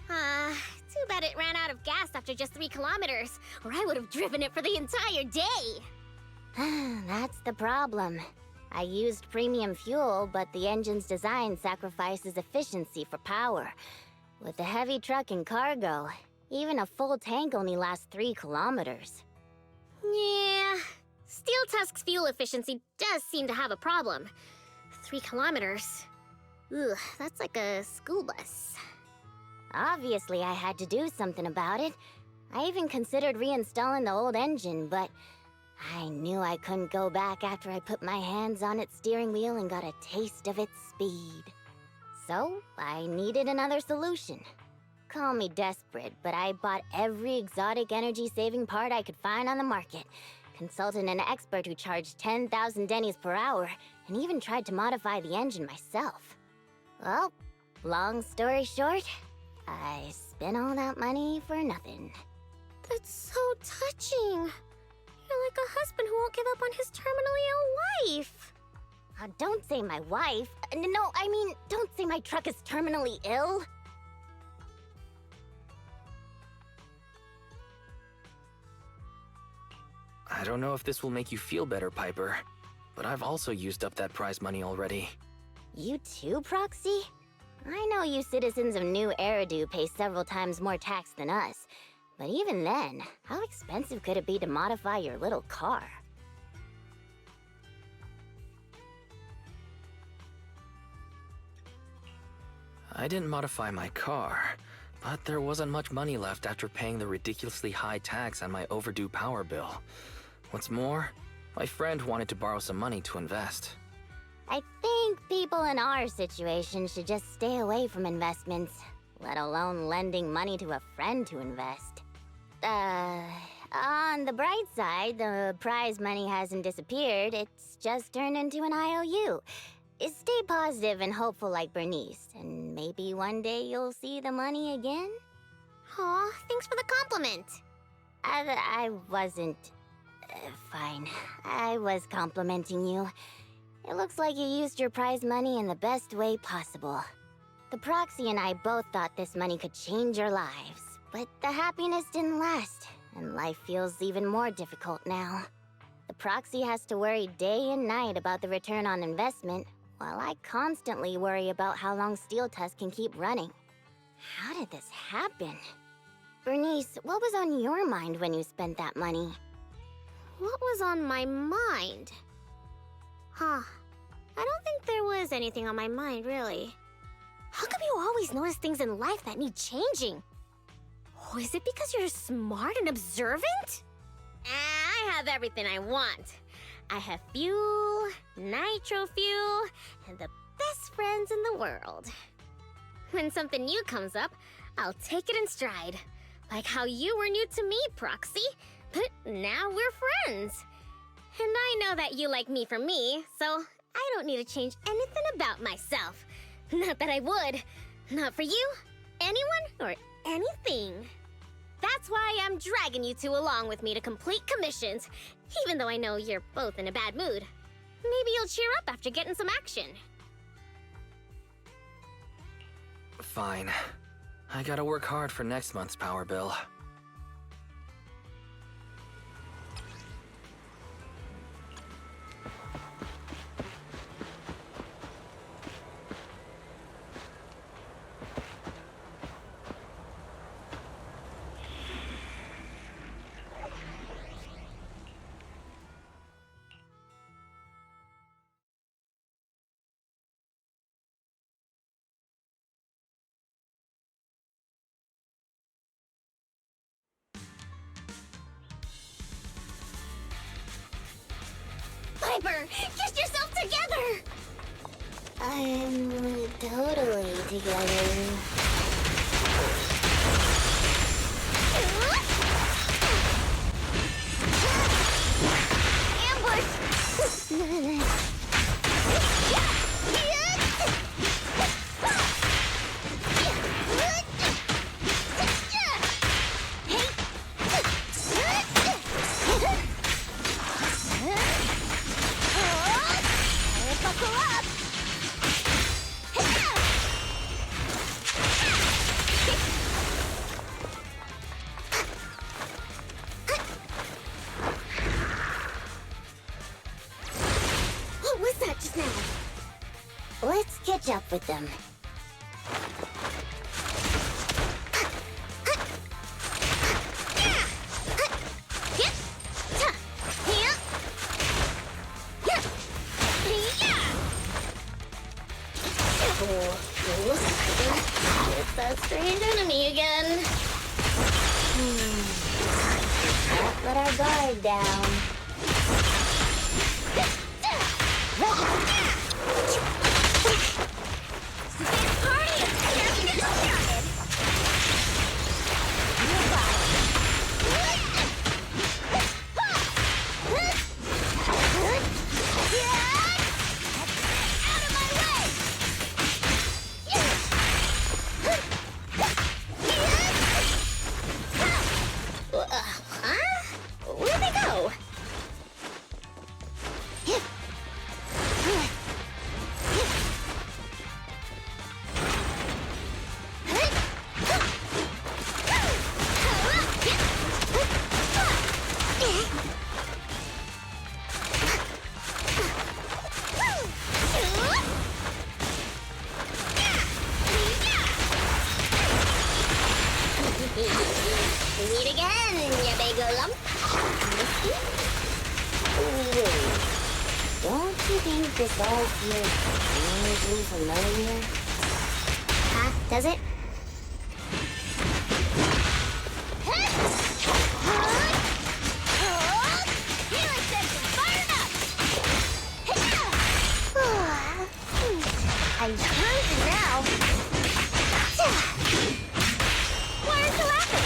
S15: Too bad it ran out of gas after just 3 kilometers, or I would have driven it for the entire day. That's the problem. I used premium fuel, but the engine's design sacrifices efficiency for power. With the heavy truck and cargo, even a full tank only lasts 3 kilometers. Yeah, Steel Tusk's fuel efficiency does seem to have a problem. 3 kilometers. Ugh, that's like a school bus. Obviously, I had to do something about it. I even considered reinstalling the old engine, but I knew I couldn't go back after I put my hands on its steering wheel and got a taste of its speed. So, I needed another solution. Call me desperate, but I bought every exotic energy-saving part I could find on the market, consulted an expert who charged 10,000 Denny's per hour, and even tried to modify the engine myself. Well, long story short, I spent all that money for nothing. That's so touching. You're like a husband who won't give up on his terminally ill wife. Don't say my wife. No, I mean, don't say my truck is terminally ill.
S6: I don't know if this will make you feel better, Piper, but I've also used up that prize money already.
S15: You too, Proxy? I know you citizens of New Eridu pay several times more tax than us, but even then, how expensive could it be to modify your little car?
S6: I didn't modify my car, but there wasn't much money left after paying the ridiculously high tax on my overdue power bill. What's more, my friend wanted to borrow some money to invest.
S15: I think people in our situation should just stay away from investments, let alone lending money to a friend to invest. On the bright side, the prize money hasn't disappeared, it's just turned into an IOU. Stay positive and hopeful like Bernice, and maybe one day you'll see the money again? Aw, thanks for the compliment. I wasn't... fine. I was complimenting you. It looks like you used your prize money in the best way possible. The Proxy and I both thought this money could change our lives, but the happiness didn't last, and life feels even more difficult now. The Proxy has to worry day and night about the return on investment, while I constantly worry about how long Steel Tusk can keep running. How did this happen? Bernice, what was on your mind when you spent that money? What was on my mind? I don't think there was anything on my mind, really. How come you always notice things in life that need changing? Oh, is it because you're smart and observant? I have everything I want. I have fuel, nitro fuel, and the best friends in the world. When something new comes up, I'll take it in stride. Like how you were new to me, Proxy, but now we're friends. And I know that you like me for me, so I don't need to change anything about myself. Not that I would. Not for you, anyone, or anything. That's why I'm dragging you two along with me to complete commissions, even though I know you're both in a bad mood. Maybe you'll cheer up after getting some action.
S6: fine. I gotta work hard for next month's power bill.
S15: Piper, get yourself together!
S11: I'm totally together.
S15: Ambush! Buckle up! What was that just now?
S11: Let's catch up with them.
S15: It's that strange enemy again.
S11: Can't let our guard down.
S15: Where'd they go?
S11: Meet again, you big lump. Wait, don't you think this all feels strangely familiar?
S15: Huh? Does it?
S11: I'm hungry now.
S15: Why aren't you laughing?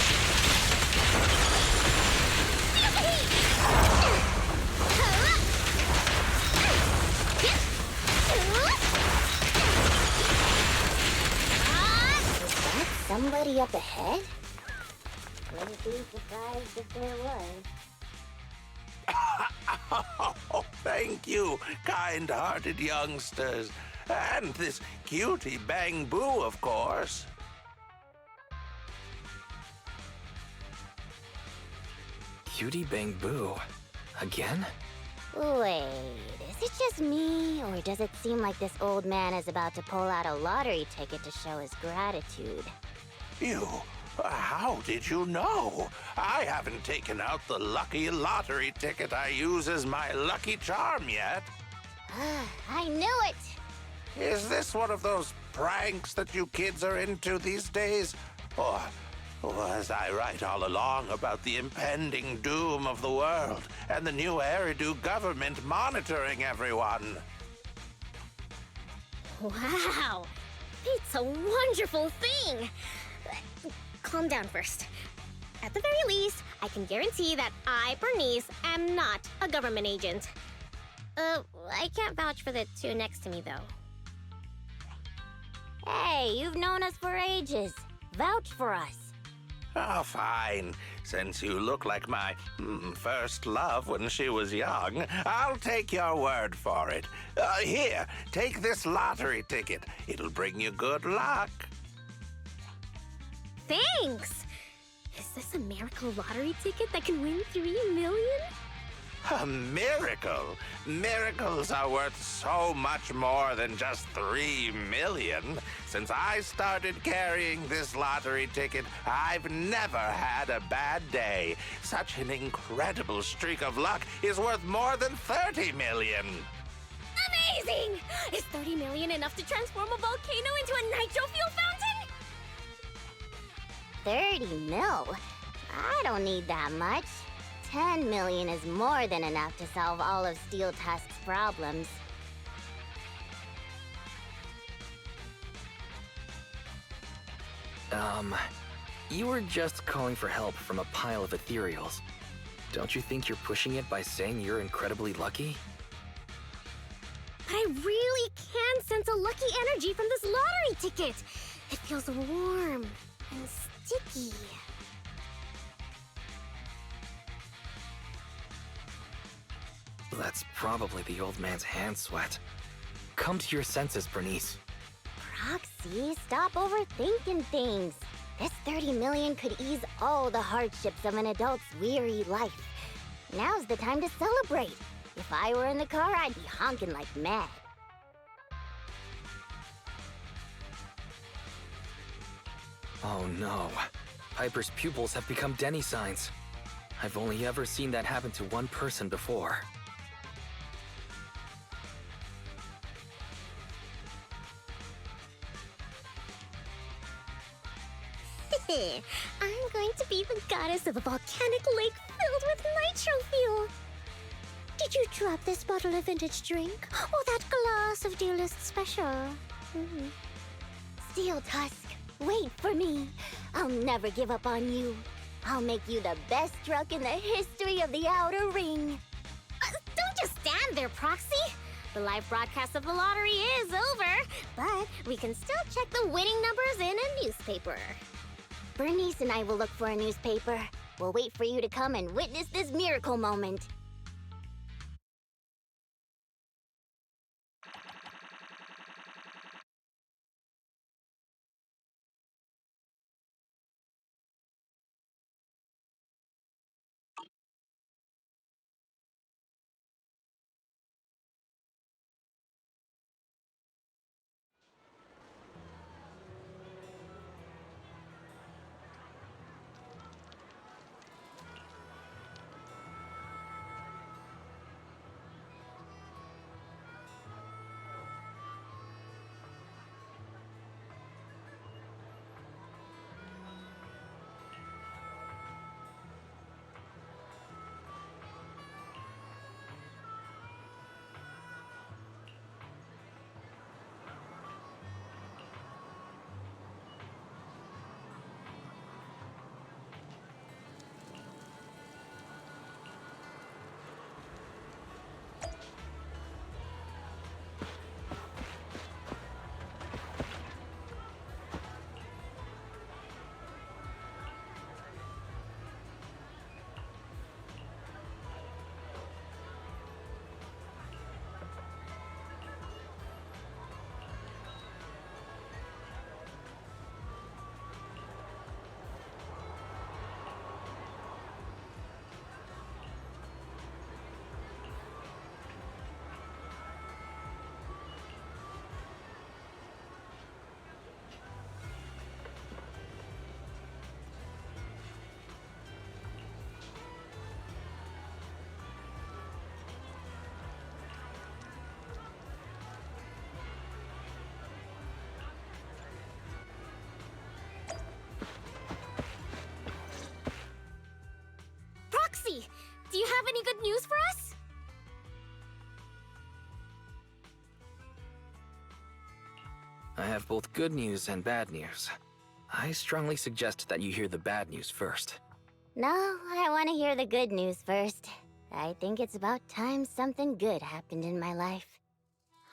S11: Is that somebody up ahead? Wouldn't be surprised if there was.
S18: Oh, thank you, kind-hearted youngsters. And this cutie Bang Boo, of course.
S6: Cutie Bang Boo? Again?
S11: Wait, is it just me, or does it seem like this old man is about to pull out a lottery ticket to show his gratitude?
S18: How did you know? I haven't taken out the lucky lottery ticket I use as my lucky charm yet.
S11: I knew it!
S18: Is this one of those pranks that you kids are into these days? Or was I right all along about the impending doom of the world and the new Eridu government monitoring everyone?
S15: Wow! It's a wonderful thing! Calm down first. At the very least, I can guarantee that I, Bernice, am not a government agent. I can't vouch for the two next to me, though.
S11: Hey, you've known us for ages. Vouch for us.
S18: Oh, fine. Since you look like my first love when she was young, I'll take your word for it. Here, take this lottery ticket. It'll bring you good luck.
S15: thanks! Is this a miracle lottery ticket that can win 3 million?
S18: A miracle? Miracles are worth so much more than just 3 million. Since I started carrying this lottery ticket, I've never had a bad day. Such an incredible streak of luck is worth more than 30 million.
S15: Amazing! Is 30 million enough to transform a volcano into a nitro fuel fountain? 30 mil? I don't need that much. 10 million is more than enough to solve all of Steel Tusk's problems.
S6: You were just calling for help from a pile of ethereals. Don't you think you're pushing it by saying you're incredibly lucky?
S15: But I really can sense a lucky energy from this lottery ticket. It feels warm and sticky.
S6: That's probably the old man's hand sweat. Come to your senses, Bernice.
S15: Proxy, stop overthinking things. This 30 million could ease all the hardships of an adult's weary life. Now's the time to celebrate. If I were in the car, I'd be honking like mad.
S6: Oh no. Piper's pupils have become Denny signs. I've only ever seen that happen to one person before.
S15: I'm going to be the goddess of a volcanic lake filled with nitro fuel. Did you drop this bottle of vintage drink? Or that glass of dearest special? Steel Tusk, wait for me. I'll never give up on you. I'll make you the best truck in the history of the Outer Ring. Don't just stand there, Proxy. The live broadcast of the lottery is over, but we can still check the winning numbers in a newspaper. Bernice and I will look for a newspaper. We'll wait for you to come and witness this miracle moment. Proxy, do you have any good news for us?
S6: I have both good news and bad news. I strongly suggest that you hear the bad news first.
S15: No, I want to hear the good news first. I think it's about time something good happened in my life.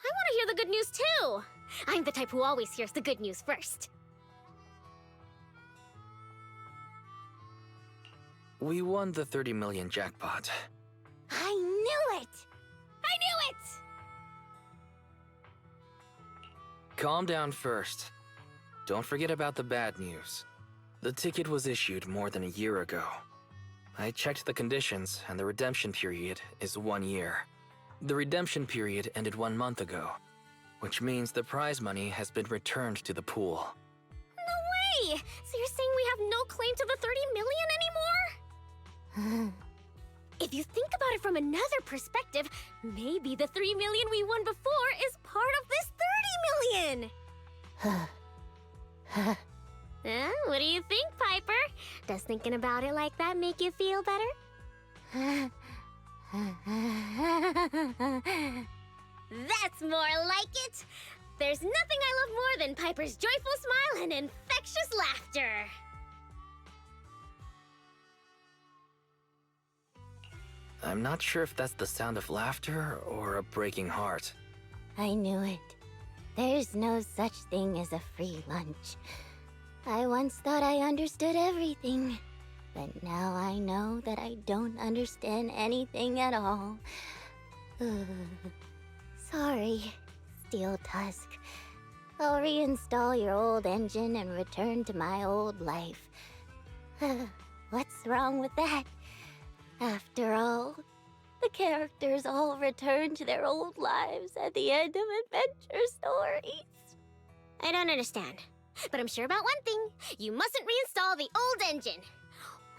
S15: I want to hear the good news too! I'm the type who always hears the good news first.
S6: We won the 30 million jackpot.
S15: I knew it! I knew it!
S6: Calm down first. Don't forget about the bad news. The ticket was issued more than a year ago. I checked the conditions, and the redemption period is 1 year. The redemption period ended 1 month ago, which means the prize money has been returned to the pool.
S15: No way! So you're saying we have no claim to the 30 million anymore? If you think about it from another perspective, maybe the 3 million we won before is part of this 30 million! What do you think, Piper? Does thinking about it like that make you feel better? That's more like it! There's nothing I love more than Piper's joyful smile and infectious laughter!
S6: I'm not sure if that's the sound of laughter or a breaking heart.
S11: I knew it. There's no such thing as a free lunch. I once thought I understood everything, but now I know that I don't understand anything at all. Sorry, Steel Tusk. I'll reinstall your old engine and return to my old life. What's wrong with that? After all, the characters all return to their old lives at the end of adventure stories.
S15: I don't understand, but I'm sure about one thing. You mustn't reinstall the old engine.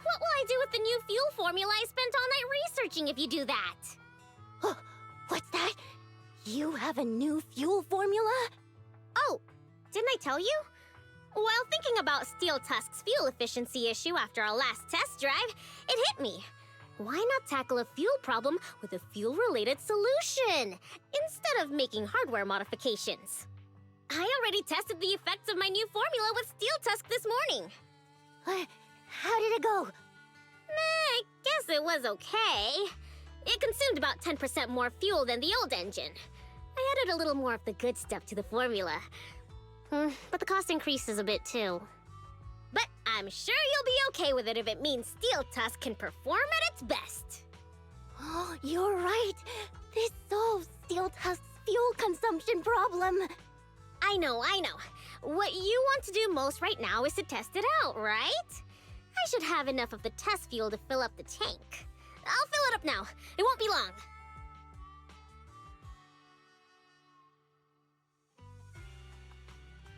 S15: What will I do with the new fuel formula I spent all night researching if you do that?
S11: What's that? You have a new fuel formula?
S15: Oh, didn't I tell you? While thinking about Steel Tusk's fuel efficiency issue after our last test drive, it hit me. Why not tackle a fuel problem with a fuel-related solution, instead of making hardware modifications? I already tested the effects of my new formula with Steel Tusk this morning.
S11: How did it go?
S15: I guess it was okay. It consumed about 10% more fuel than the old engine. I added a little more of the good stuff to the formula. But the cost increases a bit too. But I'm sure you'll be okay with it if it means Steel Tusk can perform at its best.
S11: Oh, you're right. This solves Steel Tusk's fuel consumption problem.
S15: I know. What you want to do most right now is to test it out, right? I should have enough of the test fuel to fill up the tank. I'll fill it up now. It won't be long.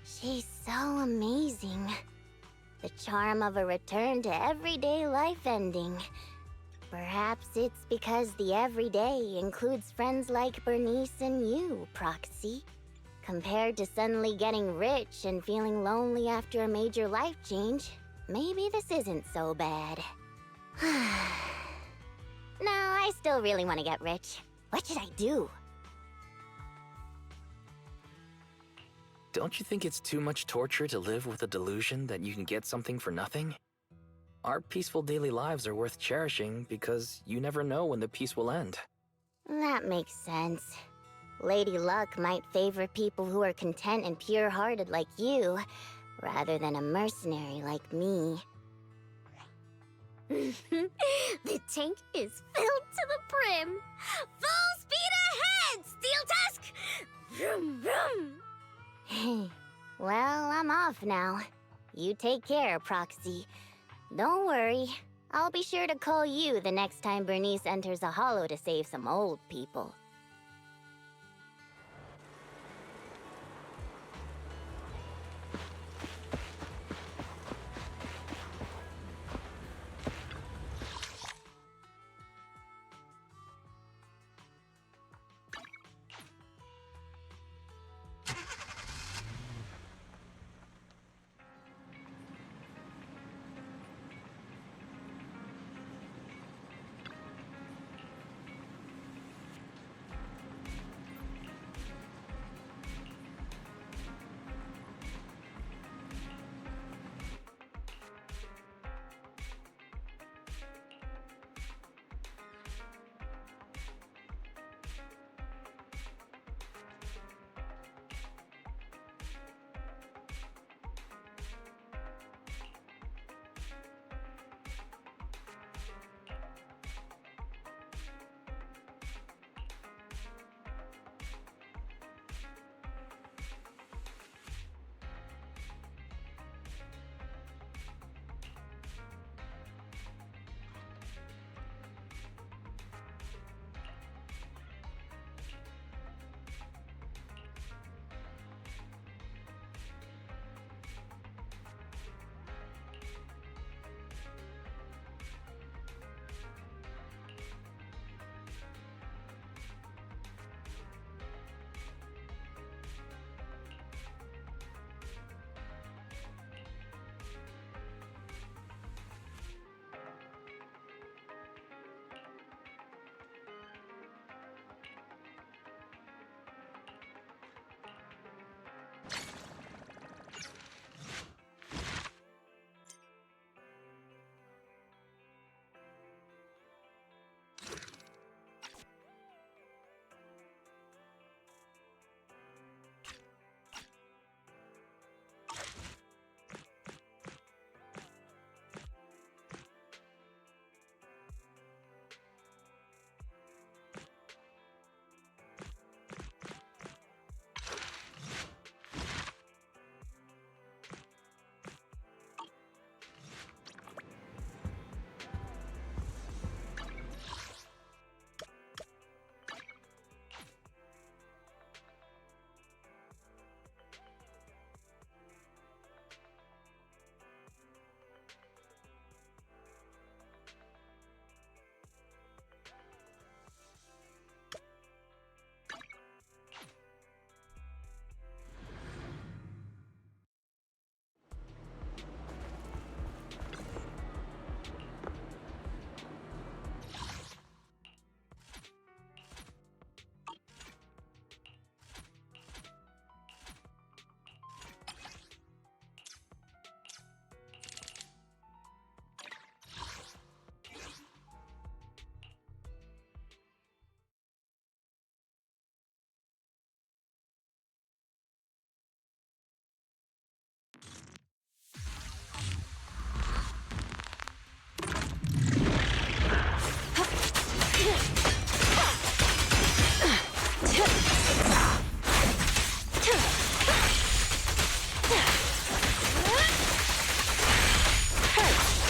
S11: She's so amazing. The charm of a return to everyday life ending. Perhaps it's because the everyday includes friends like Bernice and you, Proxy. Compared to suddenly getting rich and feeling lonely after a major life change, maybe this isn't so bad. No, I still really want to get rich. What should I do?
S6: Don't you think it's too much torture to live with the delusion that you can get something for nothing? Our peaceful daily lives are worth cherishing because you never know when the peace will end.
S11: That makes sense. Lady Luck might favor people who are content and pure-hearted like you, rather than a mercenary like me.
S15: The tank is filled to the brim. Full speed ahead, Steel Tusk! Vroom, vroom.
S11: Well, I'm off now. You take care, Proxy. Don't worry. I'll be sure to call you the next time Bernice enters a hollow to save some old people.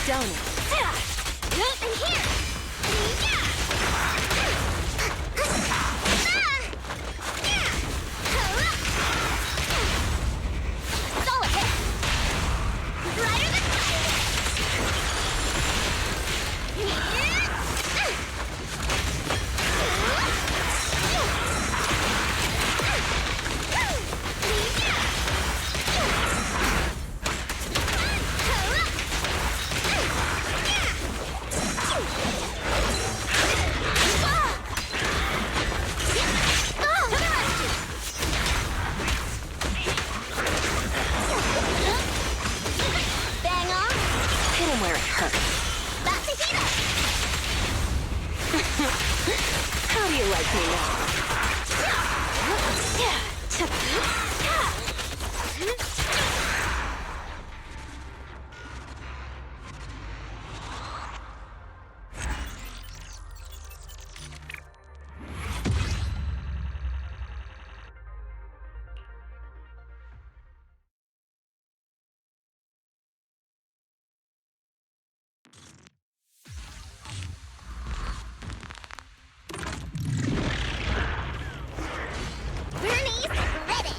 S15: Don't it? And here! Solid hit! Brighter than bang on!
S3: Hit him where it hurts.
S15: About to heat up!
S3: How do you like me now?
S15: Bernie's ready!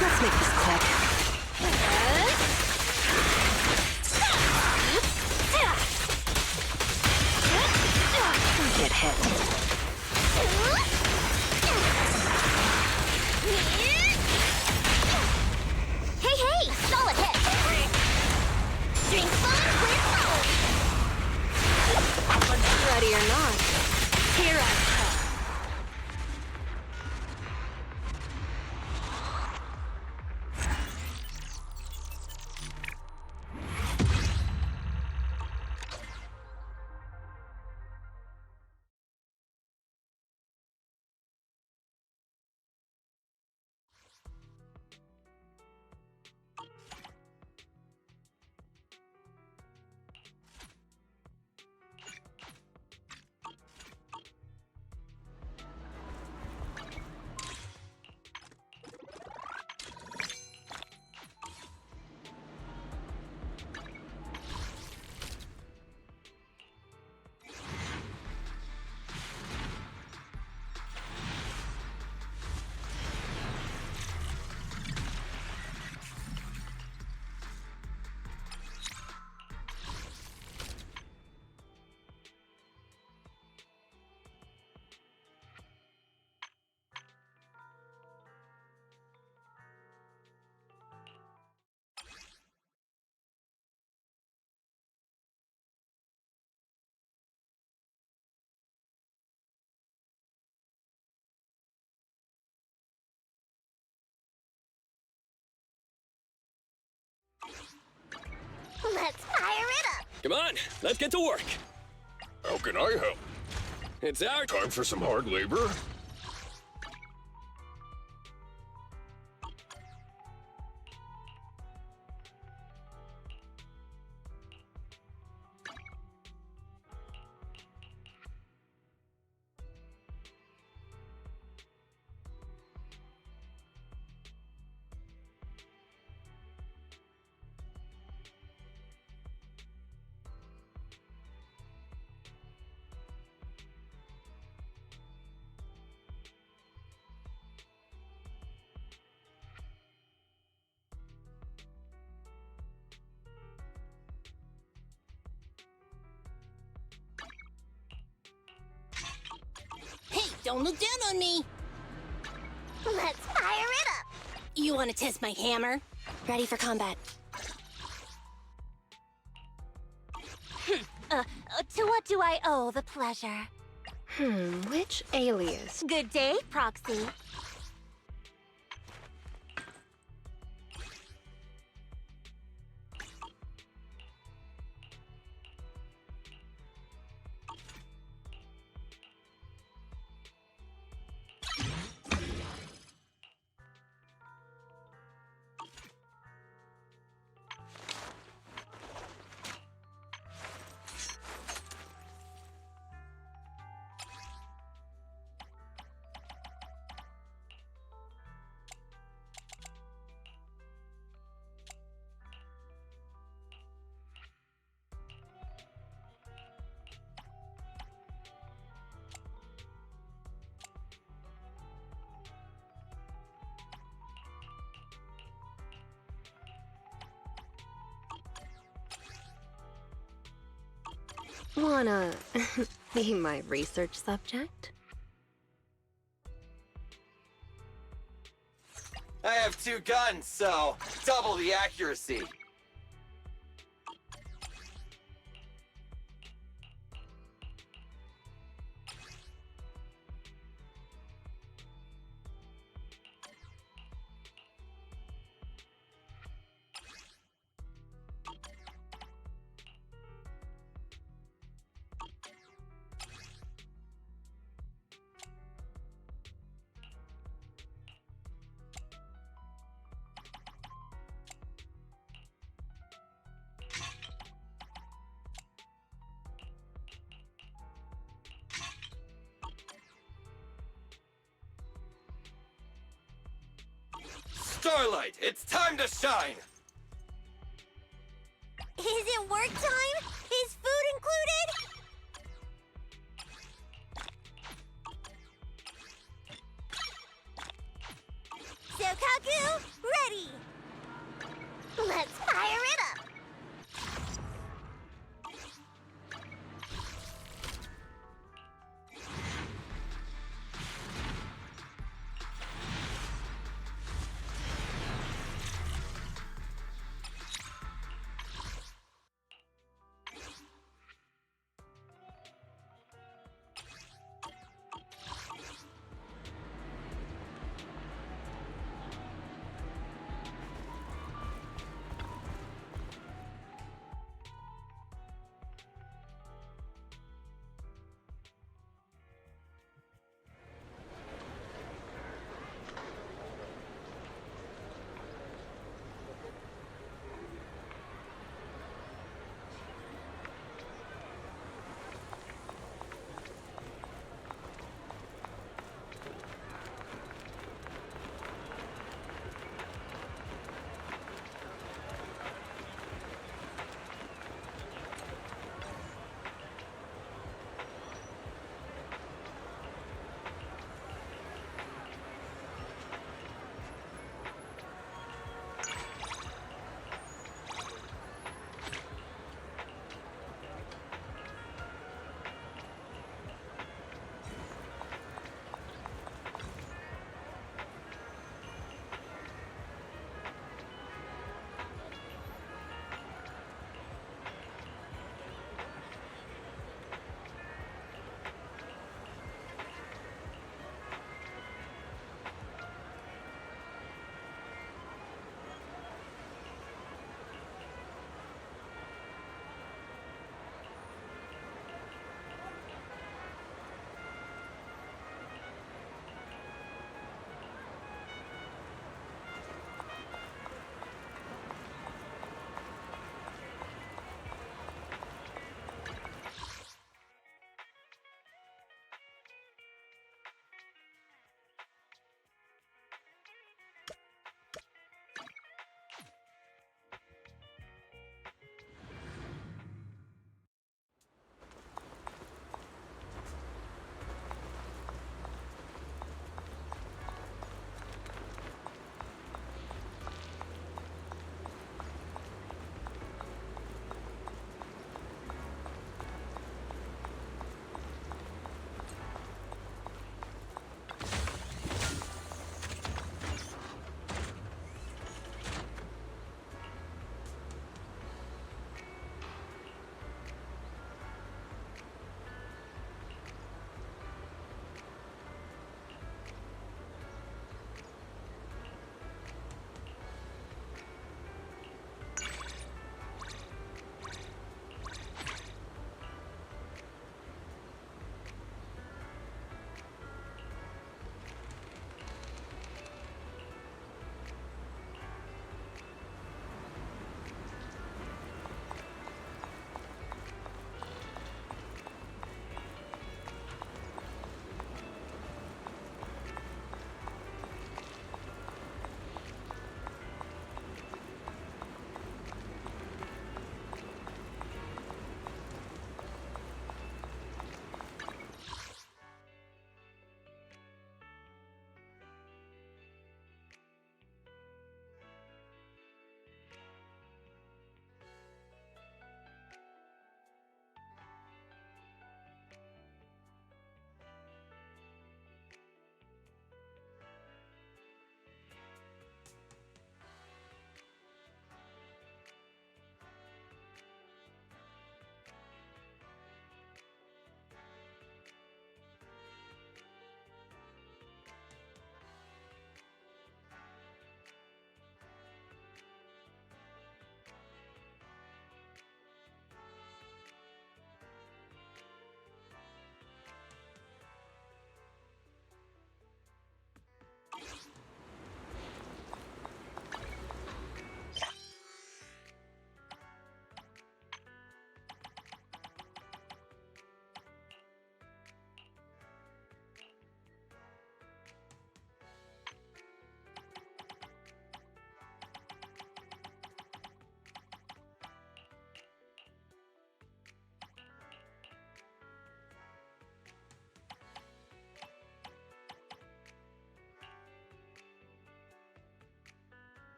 S3: Let's make this quick. Don't get hit.
S15: Hey! Solid hit! Drink fun, we're full!
S3: Ready or not, here I come.
S15: Let's fire it up!
S19: Come on, let's get to work.
S8: How can I help?
S19: It's our
S8: Time for some hard labor?
S16: Hey, don't look down on me!
S15: Let's fire it up!
S16: You want to test my hammer?
S1: Ready for combat.
S15: To what do I owe the pleasure?
S20: Which alias?
S15: Good day, Proxy.
S20: Wanna be my research subject?
S9: I have 2 guns, so double the accuracy. Starlight, it's time to shine!
S12: Is it work time? Is food included? Sokaku, ready!
S15: Let's fire it